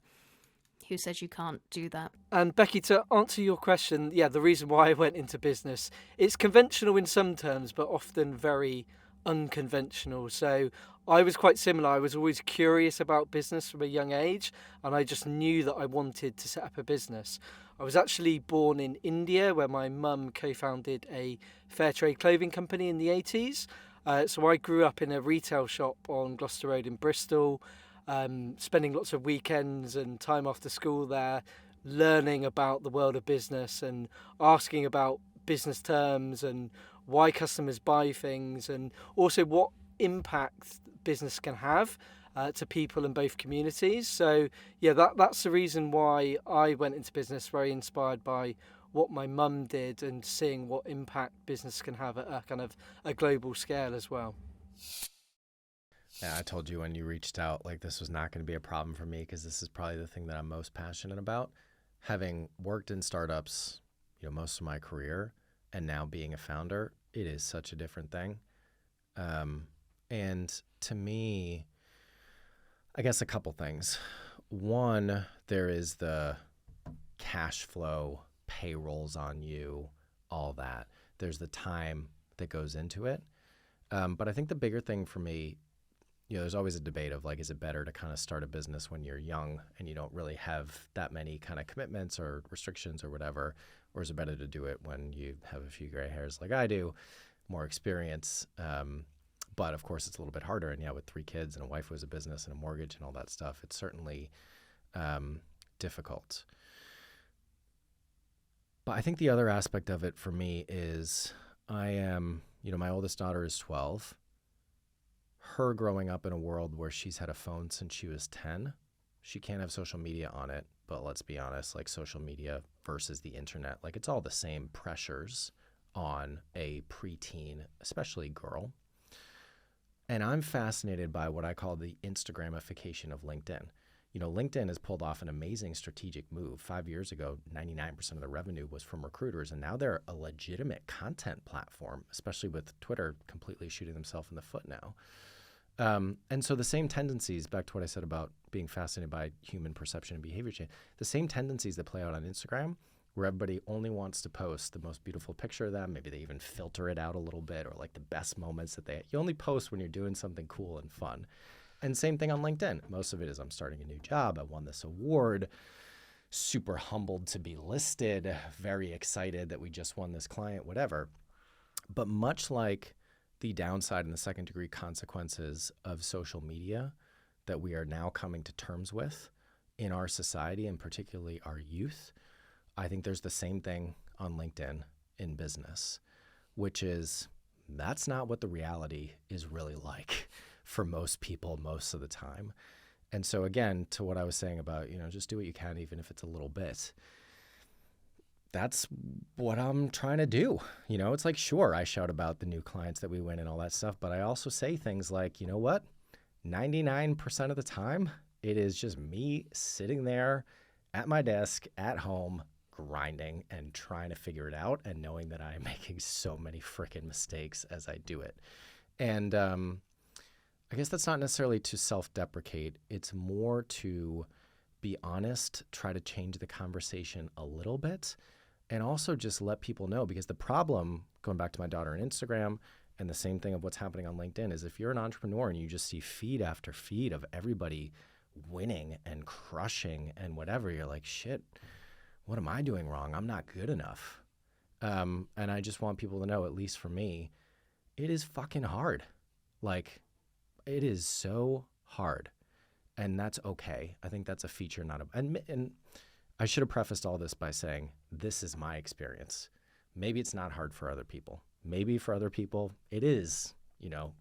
[SPEAKER 2] who says you can't do that?
[SPEAKER 3] And Becky, to answer your question, the reason why I went into business, it's conventional in some terms, but often very unconventional. So I was quite similar. I was always curious about business from a young age, and I just knew that I wanted to set up a business. I was actually born in India, where my mum co-founded a fair trade clothing company in the 80s. So I grew up in a retail shop on Gloucester Road in Bristol, spending lots of weekends and time after school there, learning about the world of business and asking about business terms and why customers buy things, and also what impact business can have to people in both communities. So that's the reason why I went into business, very inspired by what my mum did and seeing what impact business can have at a kind of a global scale as well.
[SPEAKER 1] Yeah, I told you when you reached out, like, this was not going to be a problem for me, because this is probably the thing that I'm most passionate about. Having worked in startups, most of my career, and now being a founder, it is such a different thing. And to me, I guess a couple things. One, there is the cash flow, payrolls on you, all that. There's the time that goes into it. But I think the bigger thing for me, there's always a debate of like, is it better to kind of start a business when you're young and you don't really have that many kind of commitments or restrictions or whatever, or is it better to do it when you have a few gray hairs like I do, more experience? But of course, it's a little bit harder. And with 3 kids and a wife who has a business and a mortgage and all that stuff, it's certainly difficult. But I think the other aspect of it for me is I am, my oldest daughter is 12. Her growing up in a world where she's had a phone since she was 10, she can't have social media on it. But let's be honest, like social media versus the internet, like it's all the same pressures on a preteen, especially girl. And I'm fascinated by what I call the Instagramification of LinkedIn. LinkedIn has pulled off an amazing strategic move. 5 years ago, 99% of the revenue was from recruiters, and now they're a legitimate content platform, especially with Twitter completely shooting themselves in the foot now. And so the same tendencies, back to what I said about being fascinated by human perception and behavior change, the same tendencies that play out on Instagram where everybody only wants to post the most beautiful picture of them. Maybe they even filter it out a little bit, or like the best moments that you only post when you're doing something cool and fun. And same thing on LinkedIn. Most of it is I'm starting a new job. I won this award. Super humbled to be listed. Very excited that we just won this client, whatever. But much like the downside and the second degree consequences of social media that we are now coming to terms with in our society, and particularly our youth, I think there's the same thing on LinkedIn in business, which is that's not what the reality is really like for most people most of the time. And so again, to what I was saying about, just do what you can, even if it's a little bit. That's what I'm trying to do. It's like, sure, I shout about the new clients that we win and all that stuff, but I also say things like, you know what? 99% of the time, it is just me sitting there at my desk at home, grinding and trying to figure it out, and knowing that I'm making so many freaking mistakes as I do it. And I guess that's not necessarily to self-deprecate. It's more to be honest, try to change the conversation a little bit, and also just let people know, because the problem, going back to my daughter on Instagram, and the same thing of what's happening on LinkedIn, is if you're an entrepreneur and you just see feed after feed of everybody winning and crushing and whatever, you're like, shit, what am I doing wrong? I'm not good enough. And I just want people to know, at least for me, it is fucking hard. Like, it is so hard. And that's okay. I think that's a feature, not a... And I should have prefaced all this by saying, this is my experience. Maybe it's not hard for other people. Maybe for other people, it is,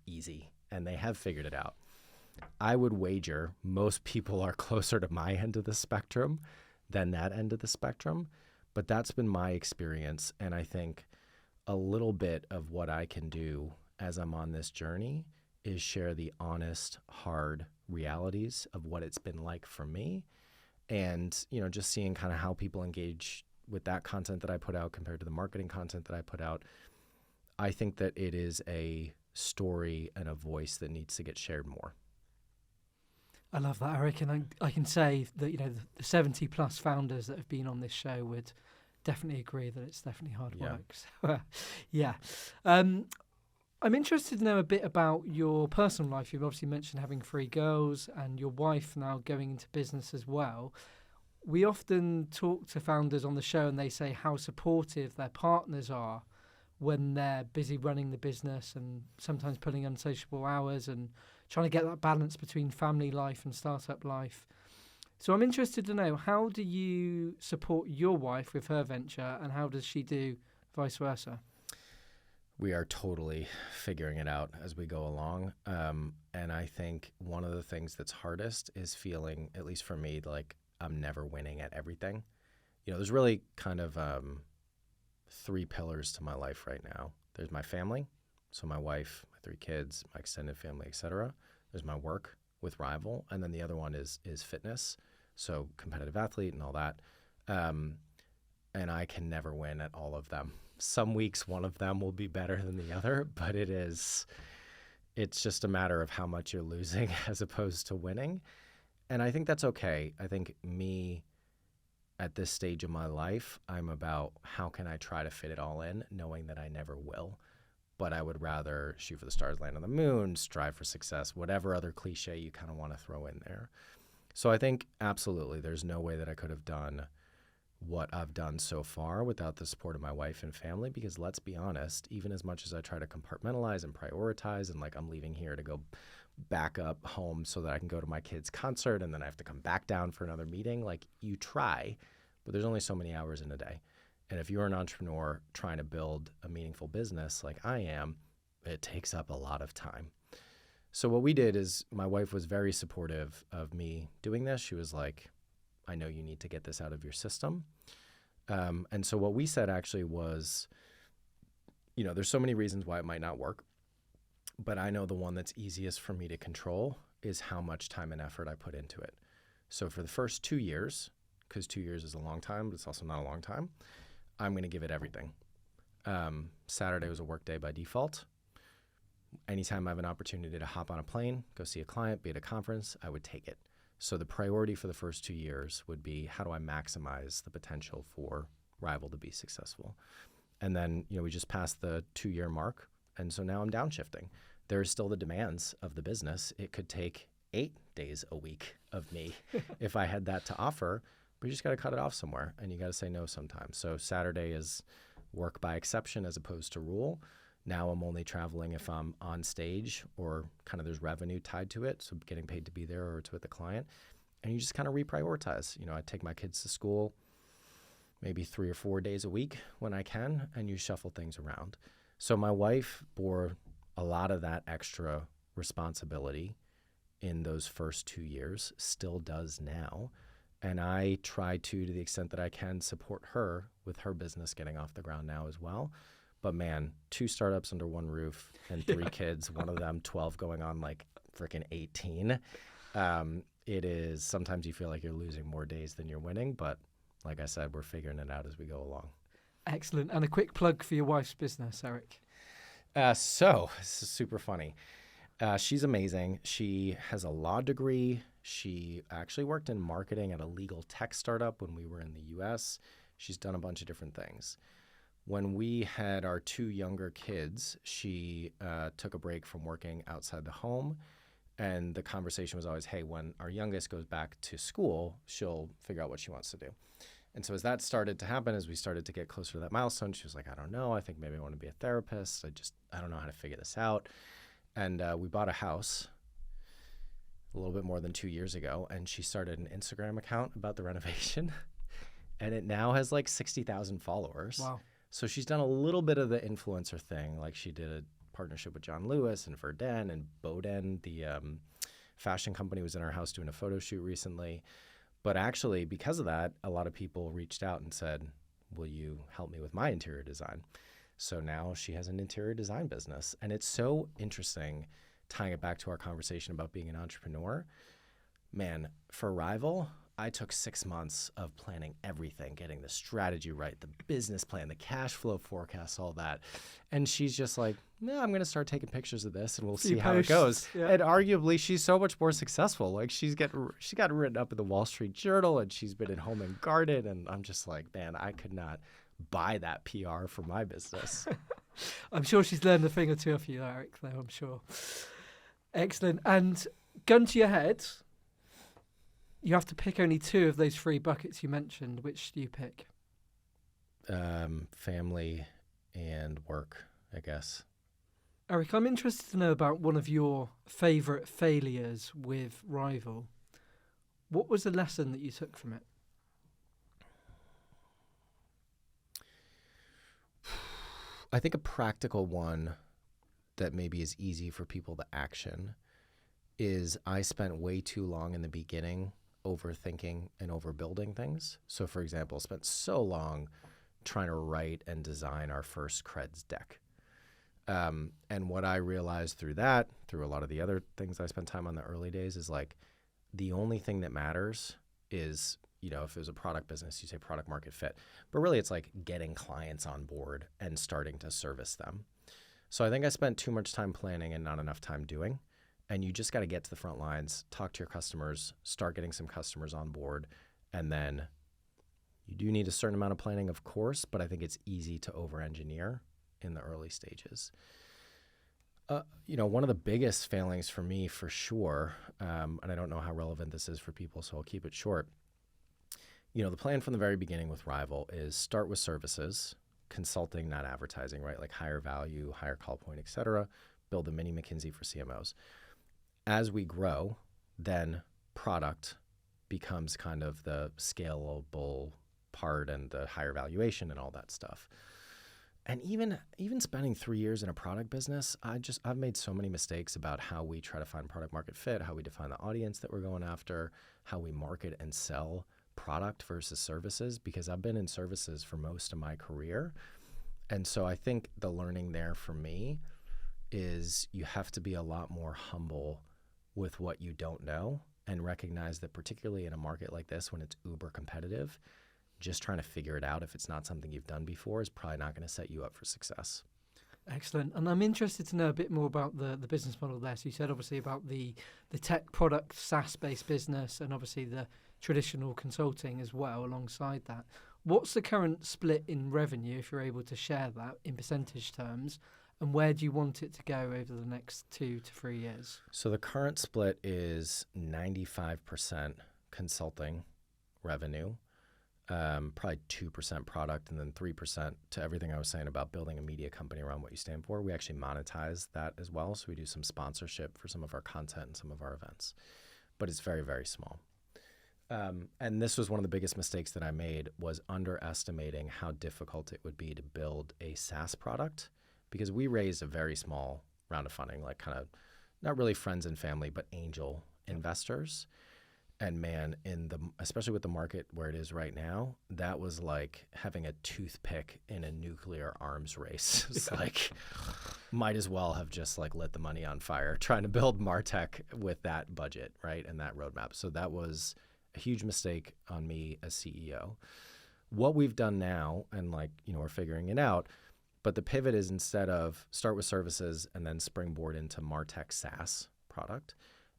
[SPEAKER 1] easy, and they have figured it out. I would wager most people are closer to my end of the spectrum than that end of the spectrum. But that's been my experience. And I think a little bit of what I can do as I'm on this journey is share the honest, hard realities of what it's been like for me. And, just seeing kind of how people engage with that content that I put out compared to the marketing content that I put out. I think that it is a story and a voice that needs to get shared more.
[SPEAKER 4] I love that, Eric. And I can say that, the 70 plus founders that have been on this show would definitely agree that it's definitely hard work. So, yeah. I'm interested to know a bit about your personal life. You've obviously mentioned having 3 girls and your wife now going into business as well. We often talk to founders on the show and they say how supportive their partners are when they're busy running the business and sometimes pulling unsociable hours and trying to get that balance between family life and startup life. So I'm interested to know, how do you support your wife with her venture, and how does she do vice versa?
[SPEAKER 1] We are totally figuring it out as we go along. And I think one of the things that's hardest is feeling, at least for me, like I'm never winning at everything. There's really kind of 3 pillars to my life right now. There's my family, so my wife, my 3 kids, my extended family, etc. There's my work with Rival, and then the other one is fitness, so competitive athlete and all that. And I can never win at all of them. Some weeks one of them will be better than the other, but it's just a matter of how much you're losing as opposed to winning. And I think that's okay. I think me, at this stage of my life, I'm about how can I try to fit it all in, knowing that I never will. But I would rather shoot for the stars, land on the moon, strive for success, whatever other cliche you kind of want to throw in there. So I think absolutely there's no way that I could have done what I've done so far without the support of my wife and family, because let's be honest, even as much as I try to compartmentalize and prioritize, and like I'm leaving here to go back up home so that I can go to my kid's concert and then I have to come back down for another meeting, like you try, but there's only so many hours in a day. And if you're an entrepreneur trying to build a meaningful business like I am, it takes up a lot of time. So what we did is my wife was very supportive of me doing this. She was like, I know you need to get this out of your system. And so what we said actually was, there's so many reasons why it might not work, but I know the one that's easiest for me to control is how much time and effort I put into it. So for the first 2 years, because 2 years is a long time, but it's also not a long time, I'm going to give it everything. Saturday was a work day by default. Anytime I have an opportunity to hop on a plane, go see a client, be at a conference, I would take it. So the priority for the first 2 years would be, how do I maximize the potential for Rival to be successful. And then, we just passed the 2-year mark. And so now I'm downshifting. There's still the demands of the business. It could take 8 days a week of me if I had that to offer, but you just got to cut it off somewhere and you got to say no sometimes. So Saturday is work by exception as opposed to rule. Now I'm only traveling if I'm on stage or kind of there's revenue tied to it. So getting paid to be there or it's with the client. And you just kind of reprioritize. I take my kids to school maybe 3 or 4 days a week when I can, and you shuffle things around. So my wife bore a lot of that extra responsibility in those first 2 years, still does now. And I try to the extent that I can, support her with her business getting off the ground now as well. But man, 2 startups under one roof and 3 kids, one of them 12 going on like freaking 18. It is, sometimes you feel like you're losing more days than you're winning. But like I said, we're figuring it out as we go along.
[SPEAKER 4] Excellent. And a quick plug for your wife's business, Eric.
[SPEAKER 1] So this is super funny. She's amazing. She has a law degree. She actually worked in marketing at a legal tech startup when we were in the US. She's done a bunch of different things. When we had our 2 younger kids, she took a break from working outside the home. And the conversation was always, hey, when our youngest goes back to school, she'll figure out what she wants to do. And so as that started to happen, as we started to get closer to that milestone, she was like, I don't know. I think maybe I want to be a therapist. I don't know how to figure this out. And we bought a house a little bit more than 2 years ago. And she started an Instagram account about the renovation. And it now has like 60,000 followers.
[SPEAKER 4] Wow.
[SPEAKER 1] So she's done a little bit of the influencer thing. Like she did a partnership with John Lewis and Verdun and Boden. The fashion company was in our house doing a photo shoot recently. But actually, because of that, a lot of people reached out and said, will you help me with my interior design? So now she has an interior design business. And it's so interesting, tying it back to our conversation about being an entrepreneur. Man, for Rival, I took 6 months of planning everything, getting the strategy right, the business plan, the cash flow forecast, all that. And she's just like, yeah, I'm going to start taking pictures of this and we'll see how it goes. Yeah. And arguably, she's so much more successful. Like she got written up in the Wall Street Journal and she's been in Home and Garden. And I'm just like, man, I could not buy that PR for my business.
[SPEAKER 4] I'm sure she's learned a thing or two of you, Eric, though, I'm sure. Excellent. And gun to your head, you have to pick only 2 of those 3 buckets you mentioned. Which do you pick?
[SPEAKER 1] Family and work, I guess.
[SPEAKER 4] Eric, I'm interested to know about one of your favourite failures with Rival. What was the lesson that you took from it?
[SPEAKER 1] I think a practical one that maybe is easy for people to action is I spent way too long in the beginning overthinking and overbuilding things. So for example, spent so long trying to write and design our first Creds deck. And what I realized through that, through a lot of the other things I spent time on the early days, is like the only thing that matters is, if it was a product business, you say product market fit. But really it's like getting clients on board and starting to service them. So I think I spent too much time planning and not enough time doing. And you just got to get to the front lines, talk to your customers, start getting some customers on board. And then you do need a certain amount of planning, of course, but I think it's easy to over-engineer in the early stages. One of the biggest failings for me, for sure, and I don't know how relevant this is for people, so I'll keep it short. The plan from the very beginning with Rival is start with services, consulting, not advertising, right? Like higher value, higher call point, et cetera. Build a mini McKinsey for CMOs. As we grow, then product becomes kind of the scalable part and the higher valuation and all that stuff. And even spending 3 years in a product business, I've made so many mistakes about how we try to find product market fit, how we define the audience that we're going after, how we market and sell product versus services, because I've been in services for most of my career. And so I think the learning there for me is you have to be a lot more humble with what you don't know and recognize that particularly in a market like this, when it's uber competitive, just trying to figure it out if it's not something you've done before is probably not going to set you up for success.
[SPEAKER 4] Excellent. And I'm interested to know a bit more about the business model there. So you said obviously about the tech product, SaaS-based business, and obviously the traditional consulting as well alongside that. What's the current split in revenue, if you're able to share that in percentage terms, and where do you want it to go over the next 2 to 3 years?
[SPEAKER 1] So the current split is 95% consulting revenue, probably 2% product, and then 3% to everything I was saying about building a media company around what you stand for. We actually monetize that as well. So we do some sponsorship for some of our content and some of our events, but it's very, very small. And this was one of the biggest mistakes that I made, was underestimating how difficult it would be to build a SaaS product, because we raised a very small round of funding, like kind of not really friends and family, but angel investors. And man, especially with the market where it is right now, that was like having a toothpick in a nuclear arms race. It's like, might as well have just like lit the money on fire trying to build MarTech with that budget, right? And that roadmap. So that was a huge mistake on me as CEO. What we've done now, and like, we're figuring it out, but the pivot is, instead of start with services and then springboard into MarTech SaaS product,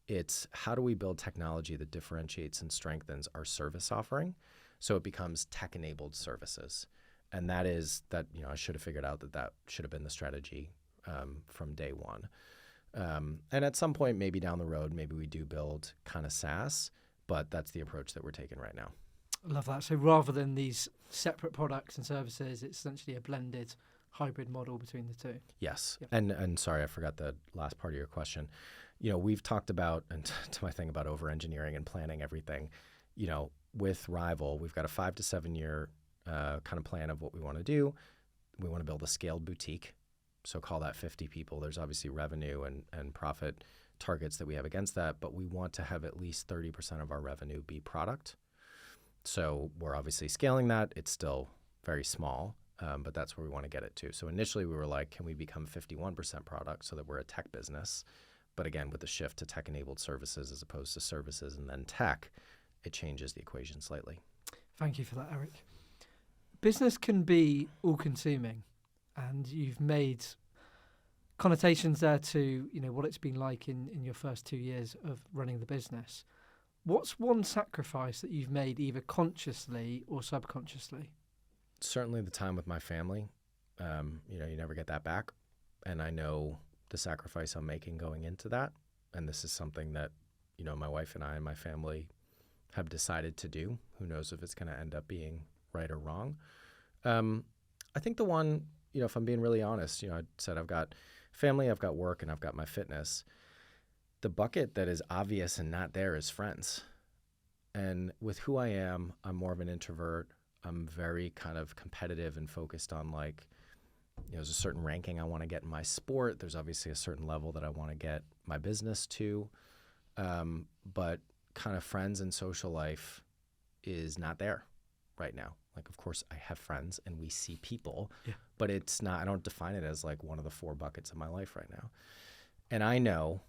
[SPEAKER 1] it's how do we build technology that differentiates and strengthens our service offering so it becomes tech-enabled services. And that is that, I should have figured out that should have been the strategy from day one. And at some point, maybe down the road, maybe we do build kind of SaaS, but that's the approach that we're taking right now.
[SPEAKER 4] I love that. So rather than these separate products and services, it's essentially a blended hybrid model between the two.
[SPEAKER 1] Yes.
[SPEAKER 4] Yep.
[SPEAKER 1] And sorry, I forgot the last part of your question. We've talked about, and to my thing about over-engineering and planning everything, with Rival, we've got a 5 to 7 year kind of plan of what we want to do. We want to build a scaled boutique. So call that 50 people. There's obviously revenue and profit targets that we have against that, but we want to have at least 30% of our revenue be product. So we're obviously scaling that. It's still very small, but that's where we want to get it to. So initially we were like, can we become 51% product so that we're a tech business? But again, with the shift to tech-enabled services as opposed to services and then tech, it changes the equation slightly.
[SPEAKER 4] Thank you for that, Eric. Business can be all-consuming, and you've made connotations there to what it's been like in your first 2 years of running the business. What's one sacrifice that you've made, either consciously or subconsciously?
[SPEAKER 1] Certainly the time with my family. You never get that back. And I know the sacrifice I'm making going into that. And this is something that, my wife and I and my family have decided to do. Who knows if it's going to end up being right or wrong. I think the one, if I'm being really honest, I said I've got family, I've got work, and I've got my fitness. The bucket that is obvious and not there is friends. And with who I am, I'm more of an introvert. I'm very kind of competitive and focused on there's a certain ranking I want to get in my sport. There's obviously a certain level that I want to get my business to. But kind of friends and social life is not there right now. Like, of course, I have friends and we see people, but it's not, I don't define it as like one of the 4 buckets of my life right now. And I know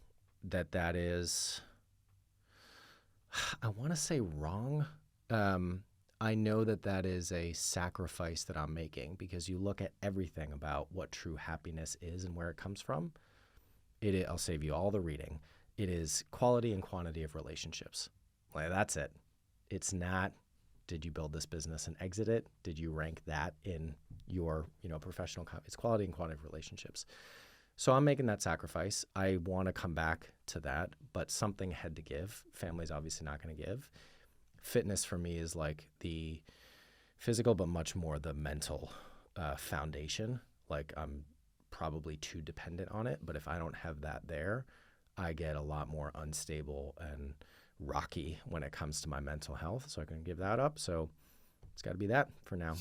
[SPEAKER 1] that is, I want to say wrong. I know that is a sacrifice that I'm making, because you look at everything about what true happiness is and where it comes from. I'll save you all the reading. It is quality and quantity of relationships. Like, that's it. It's not, did you build this business and exit it? Did you rank that in your, professional? It's quality and quantity of relationships. So I'm making that sacrifice. I want to come back to that, but something had to give. Family's obviously not going to give. Fitness for me is like the physical, but much more the mental foundation. Like, I'm probably too dependent on it, but if I don't have that there, I get a lot more unstable and rocky when it comes to my mental health. So I can give that up. So it's got to be that for now.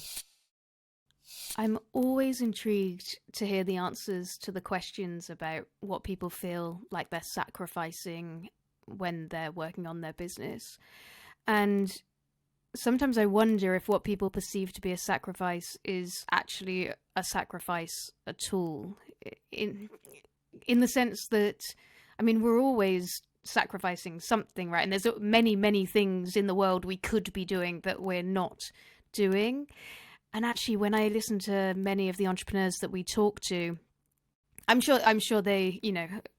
[SPEAKER 2] I'm always intrigued to hear the answers to the questions about what people feel like they're sacrificing when they're working on their business. And sometimes I wonder if what people perceive to be a sacrifice is actually a sacrifice at all. In the sense that, we're always sacrificing something, right? And there's many, many things in the world we could be doing that we're not doing. And actually, when I listen to many of the entrepreneurs that we talk to, I'm sure they,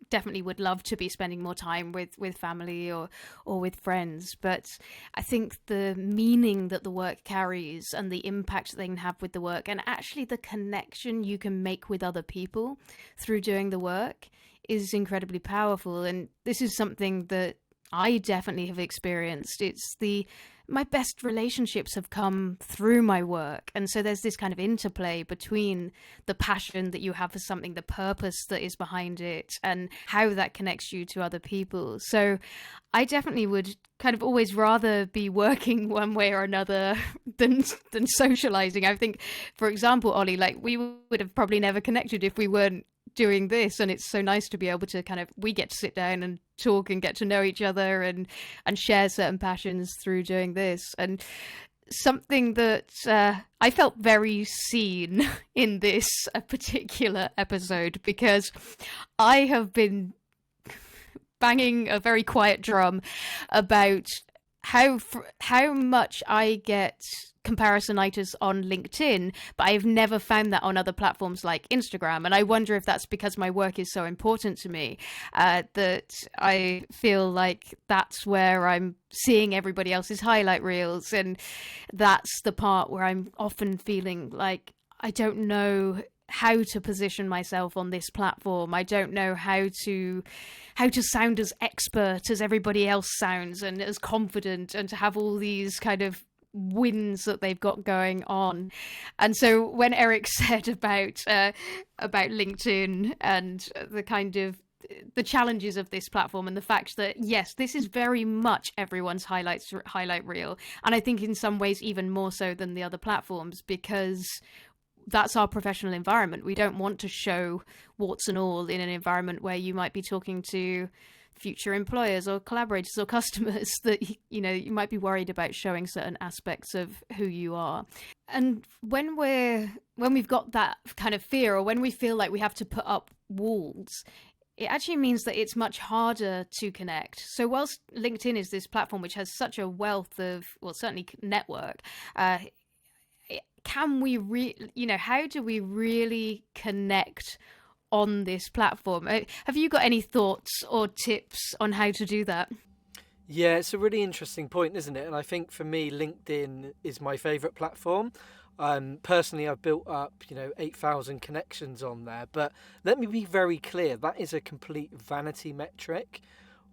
[SPEAKER 2] definitely would love to be spending more time with family or with friends. But I think the meaning that the work carries and the impact that they can have with the work, and actually the connection you can make with other people through doing the work, is incredibly powerful. And this is something that I definitely have experienced. My best relationships have come through my work. And so there's this kind of interplay between the passion that you have for something, the purpose that is behind it, and how that connects you to other people. So I definitely would kind of always rather be working one way or another than socializing. I think, for example, Ollie, like we would have probably never connected if we weren't doing this, and it's so nice to be able to we get to sit down and talk and get to know each other and share certain passions through doing this. And something that I felt very seen in this particular episode, because I have been banging a very quiet drum about how much I get comparisonitis on LinkedIn, but I've never found that on other platforms like Instagram. And I wonder if that's because my work is so important to me, that I feel like that's where I'm seeing everybody else's highlight reels. And that's the part where I'm often feeling like I don't know how to position myself on this platform. I don't know how to sound as expert as everybody else sounds, and as confident, and to have all these kind of wins that they've got going on. And so when Eric said about LinkedIn and the kind of the challenges of this platform, and the fact that yes, this is very much everyone's highlight reel, and I think in some ways even more so than the other platforms, because that's our professional environment. We don't want to show warts and all in an environment where you might be talking to future employers or collaborators or customers that, you know, you might be worried about showing certain aspects of who you are. And when we've got that kind of fear, or when we feel like we have to put up walls, it actually means that it's much harder to connect. So whilst LinkedIn is this platform which has such a wealth of, well, certainly network, how do we really connect on this platform? Have you got any thoughts or tips on how to do that?
[SPEAKER 3] Yeah, it's a really interesting point, isn't it? And I think for me, LinkedIn is my favourite platform. Personally, I've built up, 8,000 connections on there. But let me be very clear, that is a complete vanity metric.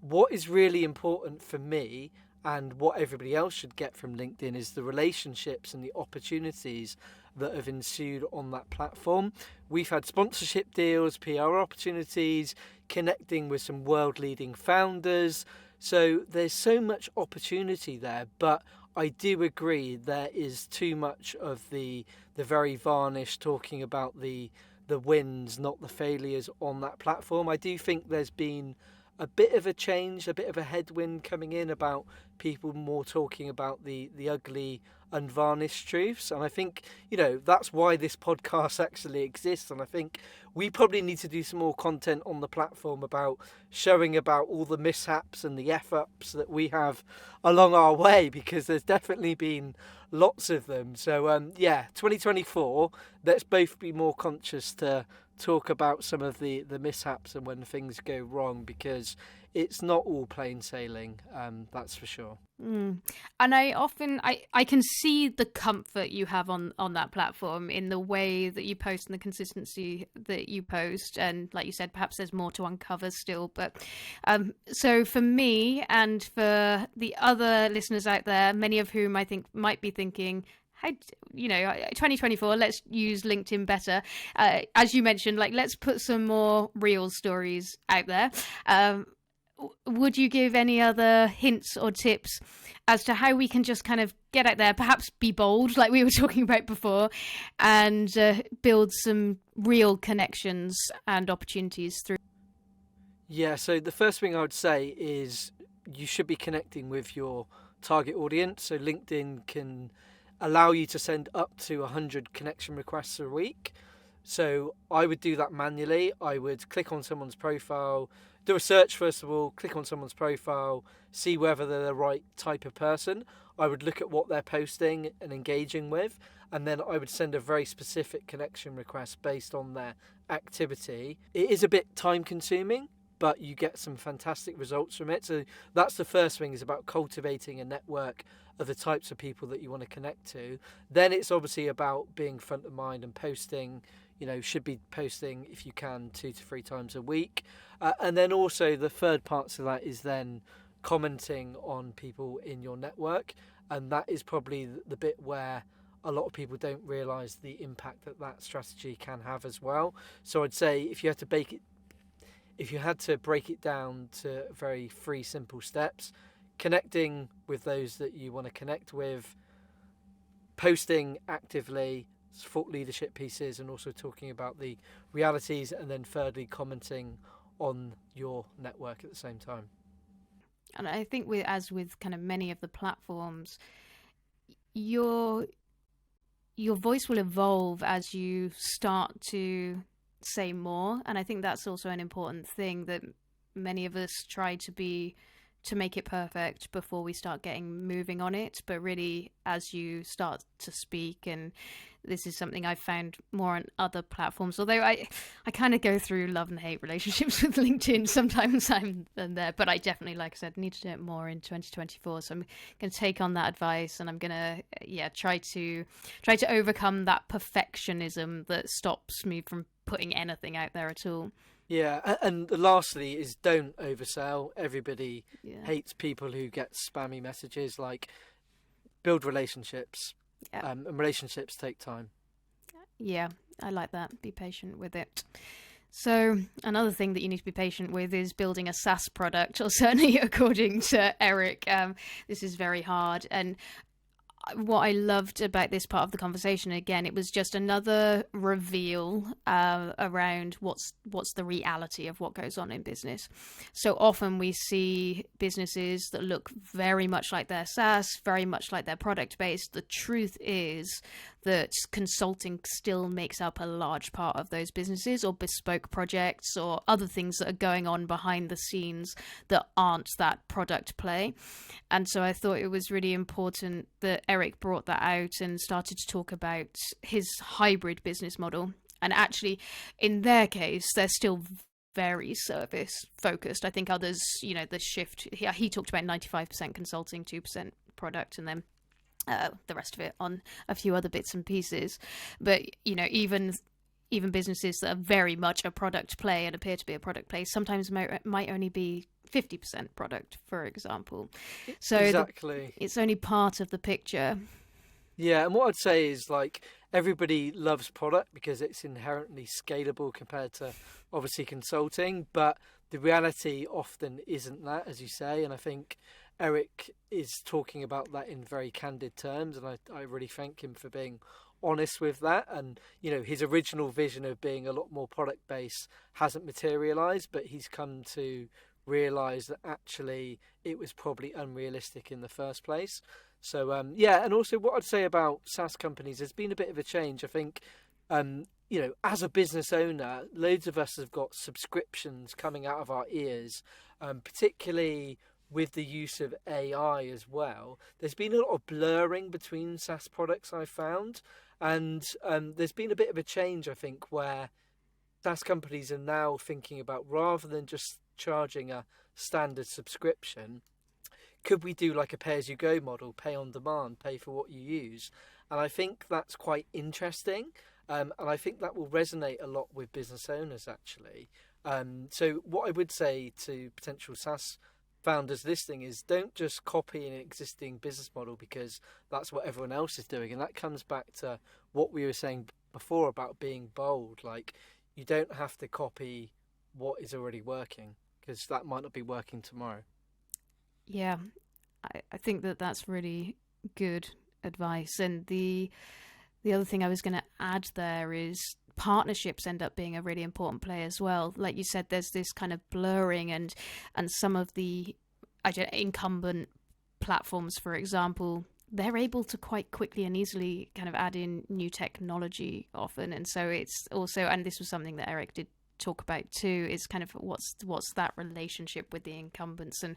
[SPEAKER 3] What is really important for me, and what everybody else should get from LinkedIn, is the relationships and the opportunities that have ensued on that platform. We've had sponsorship deals, PR opportunities, connecting with some world-leading founders. So there's so much opportunity there, but I do agree there is too much of the very varnished talking about the wins, not the failures on that platform. I do think there's been a bit of a change, a bit of a headwind coming in about people more talking about the ugly, unvarnished truths. And I think, that's why this podcast actually exists. And I think we probably need to do some more content on the platform about showing about all the mishaps and the F-ups that we have along our way, because there's definitely been lots of them. So, 2024, let's both be more conscious to talk about some of the mishaps and when things go wrong, because it's not all plain sailing, that's for sure.
[SPEAKER 2] And I can see the comfort you have on that platform in the way that you post and the consistency that you post, and like you said, perhaps there's more to uncover still. But so for me and for the other listeners out there, many of whom I think might be thinking, 2024, let's use LinkedIn better. As you mentioned, let's put some more real stories out there. Would you give any other hints or tips as to how we can just kind of get out there, perhaps be bold, like we were talking about before, and build some real connections and opportunities through?
[SPEAKER 3] Yeah, so the first thing I would say is you should be connecting with your target audience. So LinkedIn can allow you to send up to 100 connection requests a week. So I would do that manually. I would click on someone's profile, do a search first of all, click on someone's profile, see whether they're the right type of person. I would look at what they're posting and engaging with, and then I would send a very specific connection request based on their activity. It is a bit time consuming, but you get some fantastic results from it. So that's the first thing, is about cultivating a network of the types of people that you want to connect to. Then it's obviously about being front of mind and posting. Should be posting, if you can, 2 to 3 times a week. And then also the third part to that is then commenting on people in your network. And that is probably the bit where a lot of people don't realise the impact that strategy can have as well. So I'd say if you had to break it down to very 3 simple steps: connecting with those that you want to connect with, posting actively, thought leadership pieces, and also talking about the realities, and then thirdly commenting on your network at the same time.
[SPEAKER 2] And I think as with kind of many of the platforms, your voice will evolve as you start to say more, and I think that's also an important thing, that many of us try to make it perfect before we start moving on it. But really, as you start to speak, and this is something I've found more on other platforms, although I kind of go through love and hate relationships with LinkedIn. Sometimes I'm there, but I definitely, like I said, need to do it more in 2024. So I'm going to take on that advice, and I'm going to try to overcome that perfectionism that stops me from putting anything out there at all.
[SPEAKER 3] Yeah, and lastly is don't oversell. Everybody hates people who get spammy messages. Like, build relationships, and relationships take time.
[SPEAKER 2] Yeah, I like that. Be patient with it. So another thing that you need to be patient with is building a SaaS product, or certainly according to Eric, this is very hard. And what I loved about this part of the conversation, again, it was just another reveal around what's the reality of what goes on in business. So often we see businesses that look very much like their SaaS, very much like their product based. The truth is that consulting still makes up a large part of those businesses, or bespoke projects, or other things that are going on behind the scenes that aren't that product play. And so I thought it was really important that Eric brought that out and started to talk about his hybrid business model. And actually, in their case, they're still very service focused. I think others, the shift, he talked about 95% consulting, 2% product, and then the rest of it on a few other bits and pieces. But even businesses that are very much a product play and appear to be a product play sometimes might only be 50% product, for example. So
[SPEAKER 3] exactly,
[SPEAKER 2] it's only part of the picture.
[SPEAKER 3] Yeah, and what I'd say is, like, everybody loves product because it's inherently scalable compared to obviously consulting, but the reality often isn't that, as you say. And I think Eric is talking about that in very candid terms, and I really thank him for being honest with that. And his original vision of being a lot more product based hasn't materialized, but he's come to realize that actually it was probably unrealistic in the first place. So and also what I'd say about SaaS companies, there's been a bit of a change. I think as a business owner, loads of us have got subscriptions coming out of our ears, particularly with the use of AI as well. There's been a lot of blurring between SaaS products, I've found, and there's been a bit of a change, I think, where SaaS companies are now thinking about, rather than just charging a standard subscription, could we do like a pay-as-you-go model, pay on demand, pay for what you use? And I think that's quite interesting, and I think that will resonate a lot with business owners, actually. So what I would say to potential SaaS founders listening is, don't just copy an existing business model because that's what everyone else is doing. And that comes back to what we were saying before about being bold. Like, you don't have to copy what is already working, because that might not be working tomorrow.
[SPEAKER 2] Yeah, I think that's really good advice. And the other thing I was going to add there is partnerships end up being a really important play as well. Like you said, there's this kind of blurring, and some of the incumbent platforms, for example, they're able to quite quickly and easily kind of add in new technology often. And so it's also, and this was something that Eric did talk about too, is kind of what's that relationship with the incumbents. And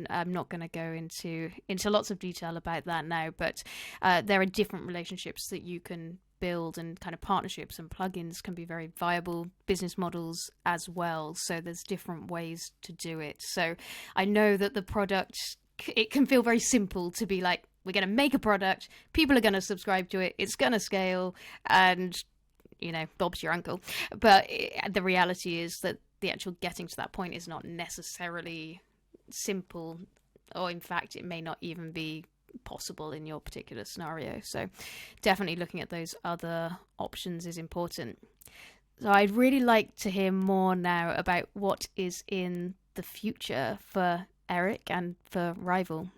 [SPEAKER 2] I'm not going to go into lots of detail about that now, but there are different relationships that you can build, and kind of partnerships and plugins can be very viable business models as well. So there's different ways to do it. So I know that the product, it can feel very simple to be like, we're going to make a product, people are going to subscribe to it, it's going to scale, and, you know, Bob's your uncle. But the reality is that the actual getting to that point is not necessarily simple, or in fact, it may not even be possible in your particular scenario. So definitely looking at those other options is important. So I'd really like to hear more now about what is in the future for Eric and for Rival.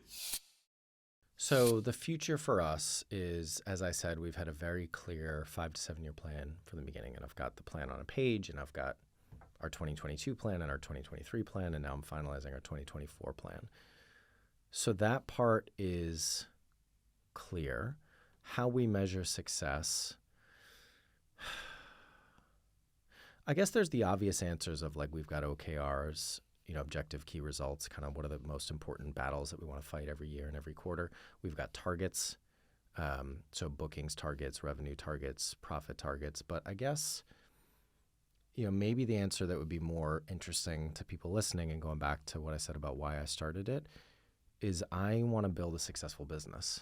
[SPEAKER 1] So the future for us is, as I said, we've had a very clear 5 to 7 year plan from the beginning, and I've got the plan on a page, and I've got our 2022 plan and our 2023 plan, and now I'm finalizing our 2024 plan. So that part is clear. How we measure success, I guess there's the obvious answers of like, we've got OKRs, you know, objective key results, kind of what are the most important battles that we want to fight every year and every quarter. We've got targets, so bookings targets, revenue targets, profit targets. But I guess, you know, maybe the answer that would be more interesting to people listening, and going back to what I said about why I started it, is I want to build a successful business.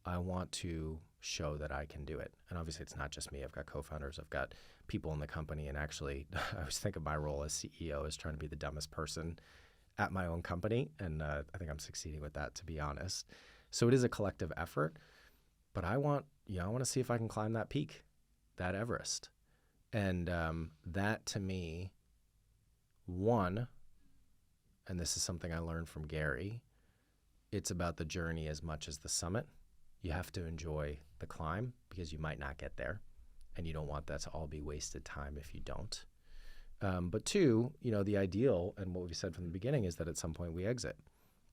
[SPEAKER 1] I want to show that I can do it. And obviously it's not just me. I've got co-founders, I've got people in the company. And actually, I always think of my role as CEO as trying to be the dumbest person at my own company. And I think I'm succeeding with that, to be honest. So it is a collective effort. But I want to see if I can climb that peak, that Everest. And that to me, one, and this is something I learned from Gary, it's about the journey as much as the summit. You have to enjoy the climb because you might not get there, and you don't want that to all be wasted time if you don't. But two, you know, the ideal, and what we said from the beginning, is that at some point we exit.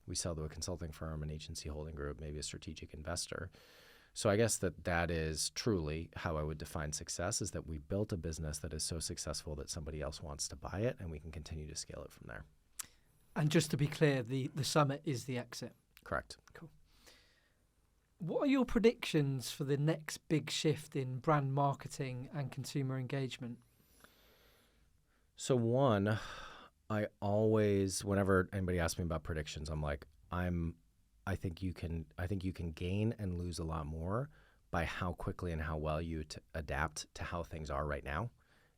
[SPEAKER 1] We sell to a consulting firm, an agency holding group, maybe a strategic investor. So I guess that is truly how I would define success, is that we built a business that is so successful that somebody else wants to buy it, and we can continue to scale it from there.
[SPEAKER 4] And just to be clear, the summit is the exit.
[SPEAKER 1] Correct.
[SPEAKER 4] Cool. What are your predictions for the next big shift in brand marketing and consumer engagement?
[SPEAKER 1] So one, I always, whenever anybody asks me about predictions, I'm like, I think you can gain and lose a lot more by how quickly and how well you adapt to how things are right now,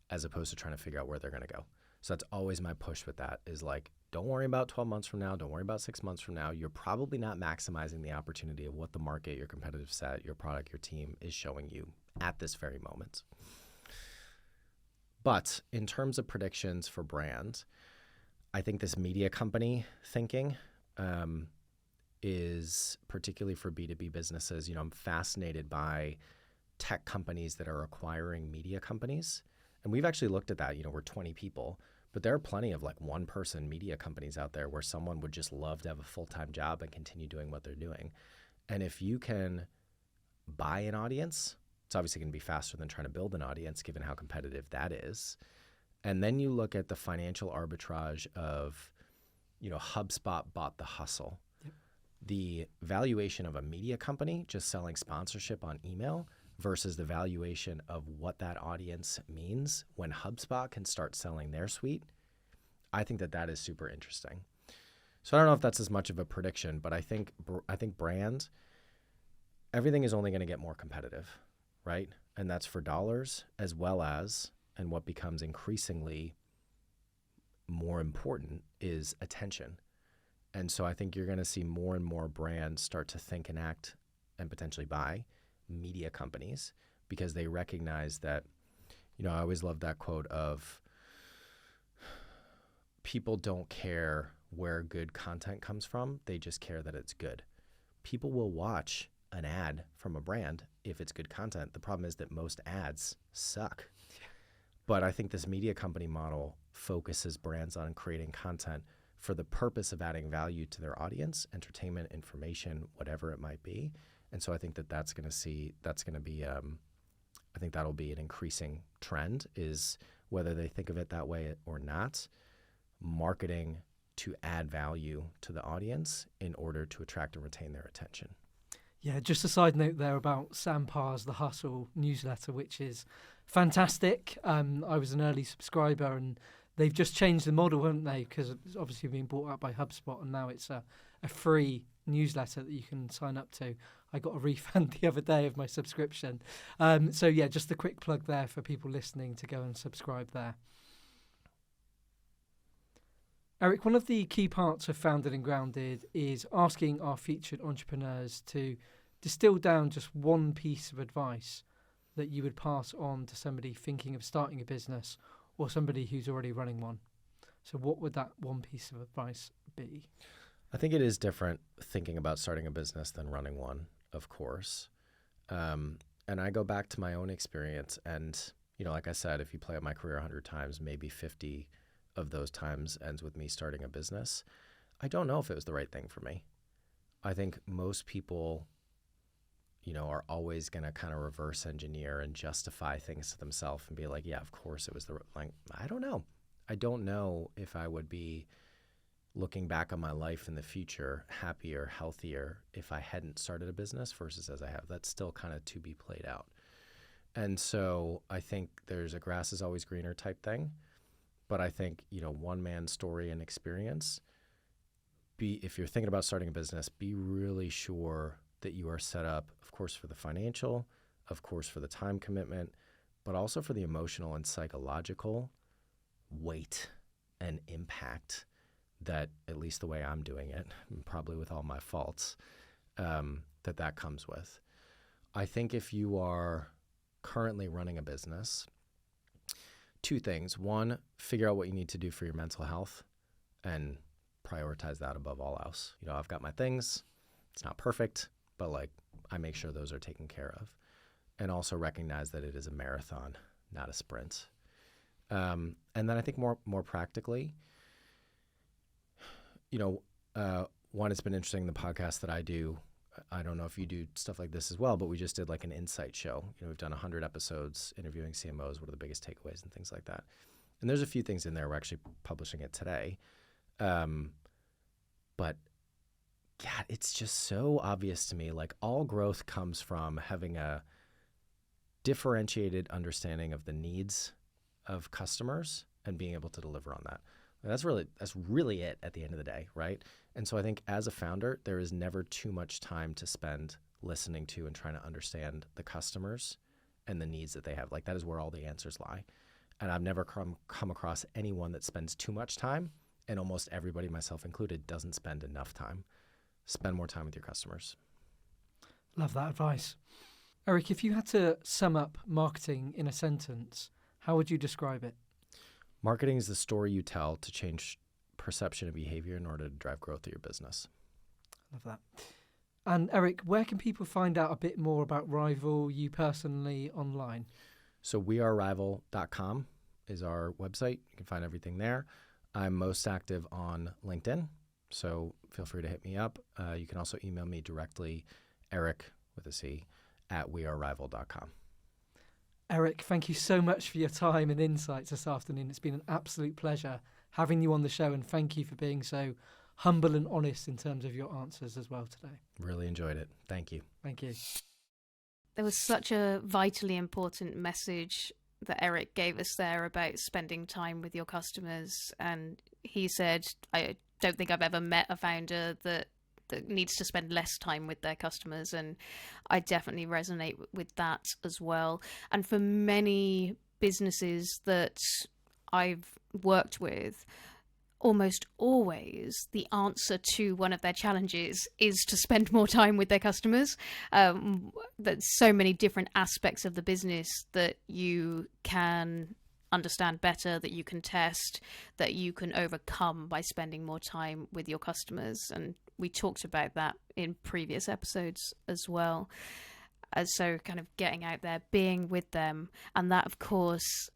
[SPEAKER 1] as opposed to trying to figure out where they're going to go. So that's always my push with that, is like, don't worry about 12 months from now. Don't worry about 6 months from now. You're probably not maximizing the opportunity of what the market, your competitive set, your product, your team is showing you at this very moment. But in terms of predictions for brands, I think this media company thinking is particularly for B2B businesses. You know, I'm fascinated by tech companies that are acquiring media companies. And we've actually looked at that. You know, we're 20 people. But there are plenty of like one-person media companies out there where someone would just love to have a full-time job and continue doing what they're doing. And if you can buy an audience, it's obviously going to be faster than trying to build an audience, given how competitive that is. And then you look at the financial arbitrage of, you know, HubSpot bought The Hustle. Yep. The valuation of a media company just selling sponsorship on email versus the valuation of what that audience means when HubSpot can start selling their suite, I think that is super interesting. So I don't know if that's as much of a prediction, but I think brand, everything is only going to get more competitive, right? And that's for dollars as well as, and what becomes increasingly more important is attention. And so I think you're going to see more and more brands start to think and act and potentially buy media companies, because they recognize that, you know, I always love that quote of, people don't care where good content comes from, they just care that it's good. People will watch an ad from a brand if it's good content. The problem is that most ads suck. But I think this media company model focuses brands on creating content for the purpose of adding value to their audience, entertainment, information, whatever it might be. And so I think that's going to be, I think that'll be an increasing trend, is whether they think of it that way or not, marketing to add value to the audience in order to attract and retain their attention.
[SPEAKER 4] Yeah, just a side note there about Sam Parr's The Hustle newsletter, which is fantastic. I was an early subscriber, and they've just changed the model, haven't they? Because it's obviously been bought out by HubSpot, and now it's a free newsletter that you can sign up to. I got a refund the other day of my subscription. So yeah, just a quick plug there for people listening to go and subscribe there. Eric, one of the key parts of Founded and Grounded is asking our featured entrepreneurs to distill down just one piece of advice that you would pass on to somebody thinking of starting a business or somebody who's already running one. So what would that one piece of advice be?
[SPEAKER 1] I think it is different thinking about starting a business than running one, of course. And I go back to my own experience, and, you know, like I said, if you play out my career 100 times, maybe 50 of those times ends with me starting a business. I don't know if it was the right thing for me. I think most people, you know, are always going to kind of reverse engineer and justify things to themselves and be like, yeah, of course it was like, I don't know. I don't know if I would be looking back on my life in the future, happier, healthier, if I hadn't started a business versus as I have. That's still kind of to be played out. And so I think there's a grass is always greener type thing. But I think, you know, one man's story and experience, if you're thinking about starting a business, be really sure that you are set up, of course, for the financial, of course, for the time commitment, but also for the emotional and psychological weight and impact that, at least the way I'm doing it, probably with all my faults, that comes with. I think if you are currently running a business, two things. One, figure out what you need to do for your mental health and prioritize that above all else. You know, I've got my things. It's not perfect, but like I make sure those are taken care of. And also recognize that it is a marathon, not a sprint. And then I think more practically, you know, one, it's been interesting, the podcast that I do. I don't know if you do stuff like this as well, but we just did like an insight show. You know, we've done 100 episodes interviewing CMOs. What are the biggest takeaways and things like that? And there's a few things in there. We're actually publishing it today. But God, it's just so obvious to me. Like all growth comes from having a differentiated understanding of the needs of customers and being able to deliver on that. That's really it at the end of the day, right? And so I think as a founder, there is never too much time to spend listening to and trying to understand the customers and the needs that they have. Like that is where all the answers lie. And I've never come across anyone that spends too much time, and almost everybody, myself included, doesn't spend enough time. Spend more time with your customers.
[SPEAKER 4] Love that advice. Eric, if you had to sum up marketing in a sentence, how would you describe it?
[SPEAKER 1] Marketing is the story you tell to change perception and behavior in order to drive growth of your business.
[SPEAKER 4] Love that. And Eric, where can people find out a bit more about Rival, you personally, online?
[SPEAKER 1] So wearerival.com is our website. You can find everything there. I'm most active on LinkedIn, so feel free to hit me up. You can also email me directly, Eric with a C, at wearerival.com.
[SPEAKER 4] Eric, thank you so much for your time and insights this afternoon. It's been an absolute pleasure having you on the show, and thank you for being so humble and honest in terms of your answers as well today.
[SPEAKER 1] Really enjoyed it. Thank you.
[SPEAKER 4] Thank you.
[SPEAKER 2] There was such a vitally important message that Eric gave us there about spending time with your customers. And he said, I don't think I've ever met a founder that needs to spend less time with their customers, and I definitely resonate with that as well. And for many businesses that I've worked with, almost always the answer to one of their challenges is to spend more time with their customers. There's so many different aspects of the business that you can understand better, that you can test, that you can overcome by spending more time with your customers. And we talked about that in previous episodes as well. So kind of getting out there, being with them. And that, of course,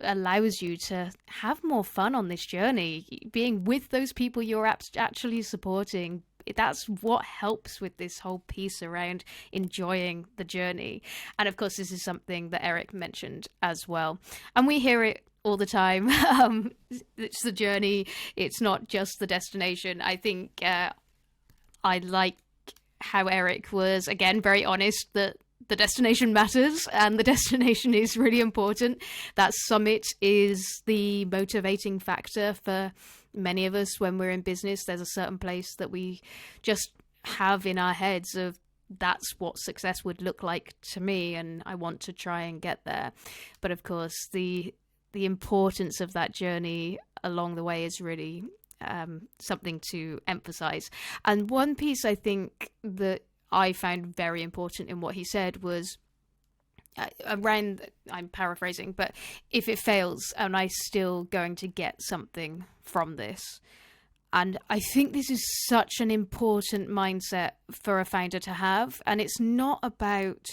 [SPEAKER 2] allows you to have more fun on this journey, being with those people you're actually supporting. That's what helps with this whole piece around enjoying the journey. And of course, this is something that Eric mentioned as well. And we hear it all the time. It's the journey. It's not just the destination. I think I like how Eric was, again, very honest that the destination matters and the destination is really important. That summit is the motivating factor for many of us when we're in business. There's a certain place that we just have in our heads of that's what success would look like to me, and I want to try and get there. But of course, the importance of that journey along the way is really something to emphasize. And one piece I think that I found very important in what he said was around, I'm paraphrasing, but if it fails, am I still going to get something from this? And I think this is such an important mindset for a founder to have. And it's not about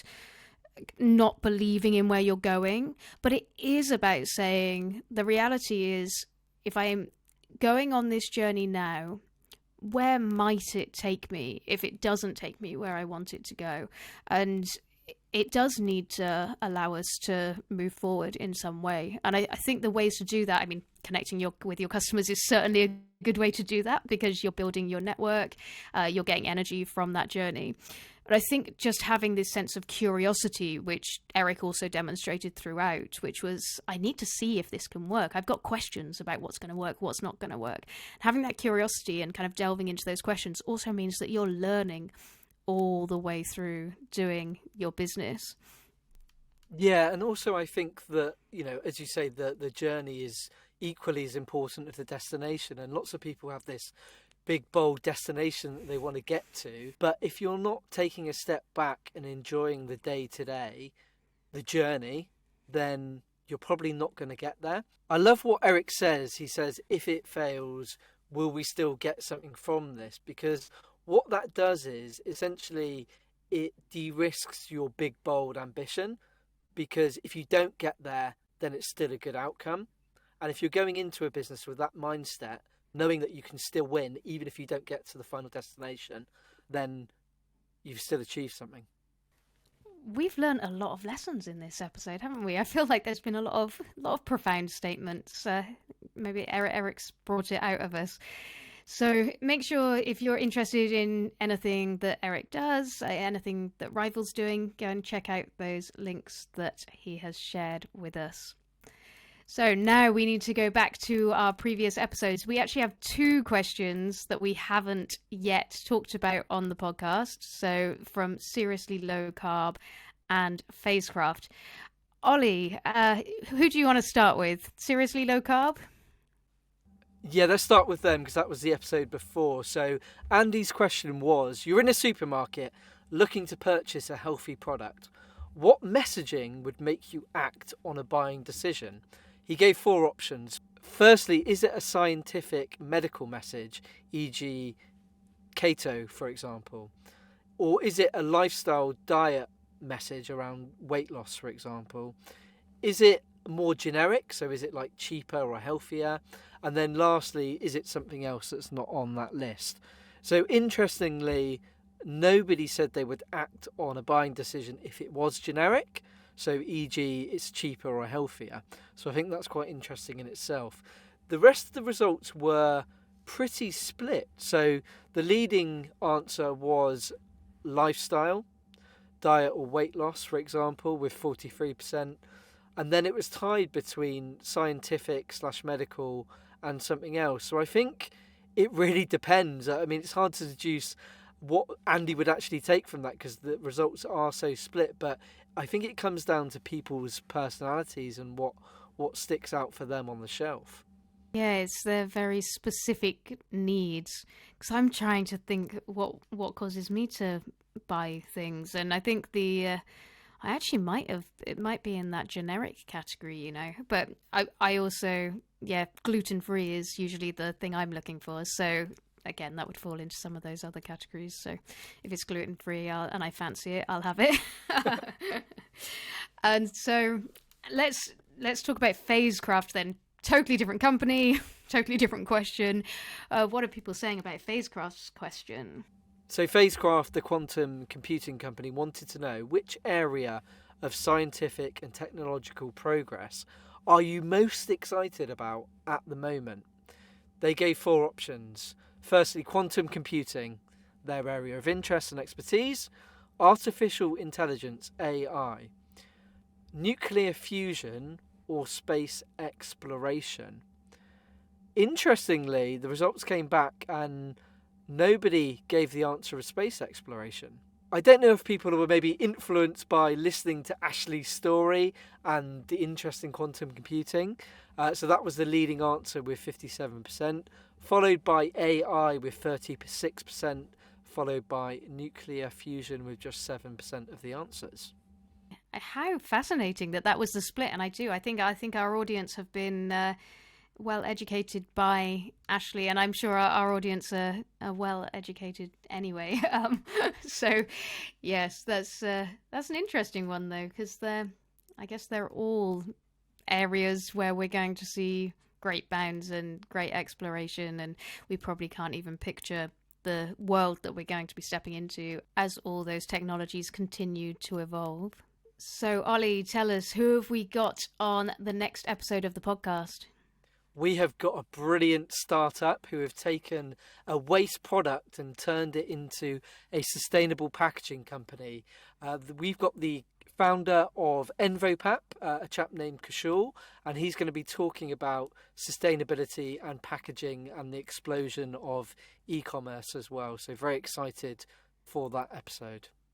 [SPEAKER 2] not believing in where you're going, but it is about saying the reality is, if I am going on this journey now, where might it take me if it doesn't take me where I want it to go? And it does need to allow us to move forward in some way. And I think the ways to do that, I mean, connecting with your customers is certainly a good way to do that, because you're building your network, you're getting energy from that journey. But I think just having this sense of curiosity, which Eric also demonstrated throughout, which was, I need to see if this can work. I've got questions about what's going to work, what's not going to work. Having that curiosity and kind of delving into those questions also means that you're learning all the way through doing your business.
[SPEAKER 3] Yeah, and also I think that, you know, as you say, the journey is equally as important as the destination, and lots of people have this big bold destination that they want to get to, but if you're not taking a step back and enjoying the day to day, the journey, then you're probably not going to get there. I love what Eric says. He says, if it fails, will we still get something from this? Because what that does is essentially it de-risks your big bold ambition, because if you don't get there, then it's still a good outcome. And if you're going into a business with that mindset, knowing that you can still win even if you don't get to the final destination, then you've still achieved something.
[SPEAKER 2] We've learned a lot of lessons in this episode, haven't we? I feel like there's been a lot of profound statements. Maybe Eric's brought it out of us. So make sure, if you're interested in anything that Eric does, anything that Rival's doing, go and check out those links that he has shared with us. So now we need to go back to our previous episodes. We actually have 2 questions that we haven't yet talked about on the podcast. So from Seriously Low Carb and Phasecraft. Ollie, who do you want to start with? Seriously Low Carb?
[SPEAKER 3] Yeah, let's start with them because that was the episode before. So Andy's question was, you're in a supermarket looking to purchase a healthy product. What messaging would make you act on a buying decision? He gave 4 options. Firstly, is it a scientific medical message, e.g. keto, for example? Or is it a lifestyle diet message around weight loss, for example? Is it more generic? So is it like cheaper or healthier? And then lastly, is it something else that's not on that list? So interestingly, nobody said they would act on a buying decision if it was generic. So e.g. it's cheaper or healthier. So I think that's quite interesting in itself. The rest of the results were pretty split. So the leading answer was lifestyle, diet or weight loss, for example, with 43%. And then it was tied between scientific/medical and something else. So I think it really depends. I mean, it's hard to deduce what Andy would actually take from that because the results are so split. But I think it comes down to people's personalities and what sticks out for them on the shelf.
[SPEAKER 2] Yeah, it's their very specific needs. Because I'm trying to think what causes me to buy things. And I think I actually it might be in that generic category, you know. But I also, gluten-free is usually the thing I'm looking for. So again, that would fall into some of those other categories. So if it's gluten-free and I fancy it, I'll have it. And so let's talk about Phasecraft then. Totally different company, totally different question. What are people saying about Phasecraft's question?
[SPEAKER 3] So Phasecraft, the quantum computing company, wanted to know which area of scientific and technological progress are you most excited about at the moment? They gave 4 options. Firstly, quantum computing. their area of interest and expertise: artificial intelligence, AI, nuclear fusion, or space exploration. Interestingly, the results came back and nobody gave the answer of space exploration. I don't know if people were maybe influenced by listening to Ashley's story and the interest in quantum computing. So that was the leading answer with 57%, followed by AI with 36%, followed by nuclear fusion with just 7% of the answers.
[SPEAKER 2] How fascinating that was the split. And I think our audience have been well educated by Ashley, and I'm sure our audience are well educated anyway. So yes, that's an interesting one though, because I guess they're all areas where we're going to see great bounds and great exploration, and we probably can't even picture the world that we're going to be stepping into as all those technologies continue to evolve. So Ollie, tell us, who have we got on the next episode of the podcast?
[SPEAKER 3] We have got a brilliant startup who have taken a waste product and turned it into a sustainable packaging company. We've got the founder of Envopap, a chap named Kushal, and he's going to be talking about sustainability and packaging and the explosion of e-commerce as well. So very excited for that episode.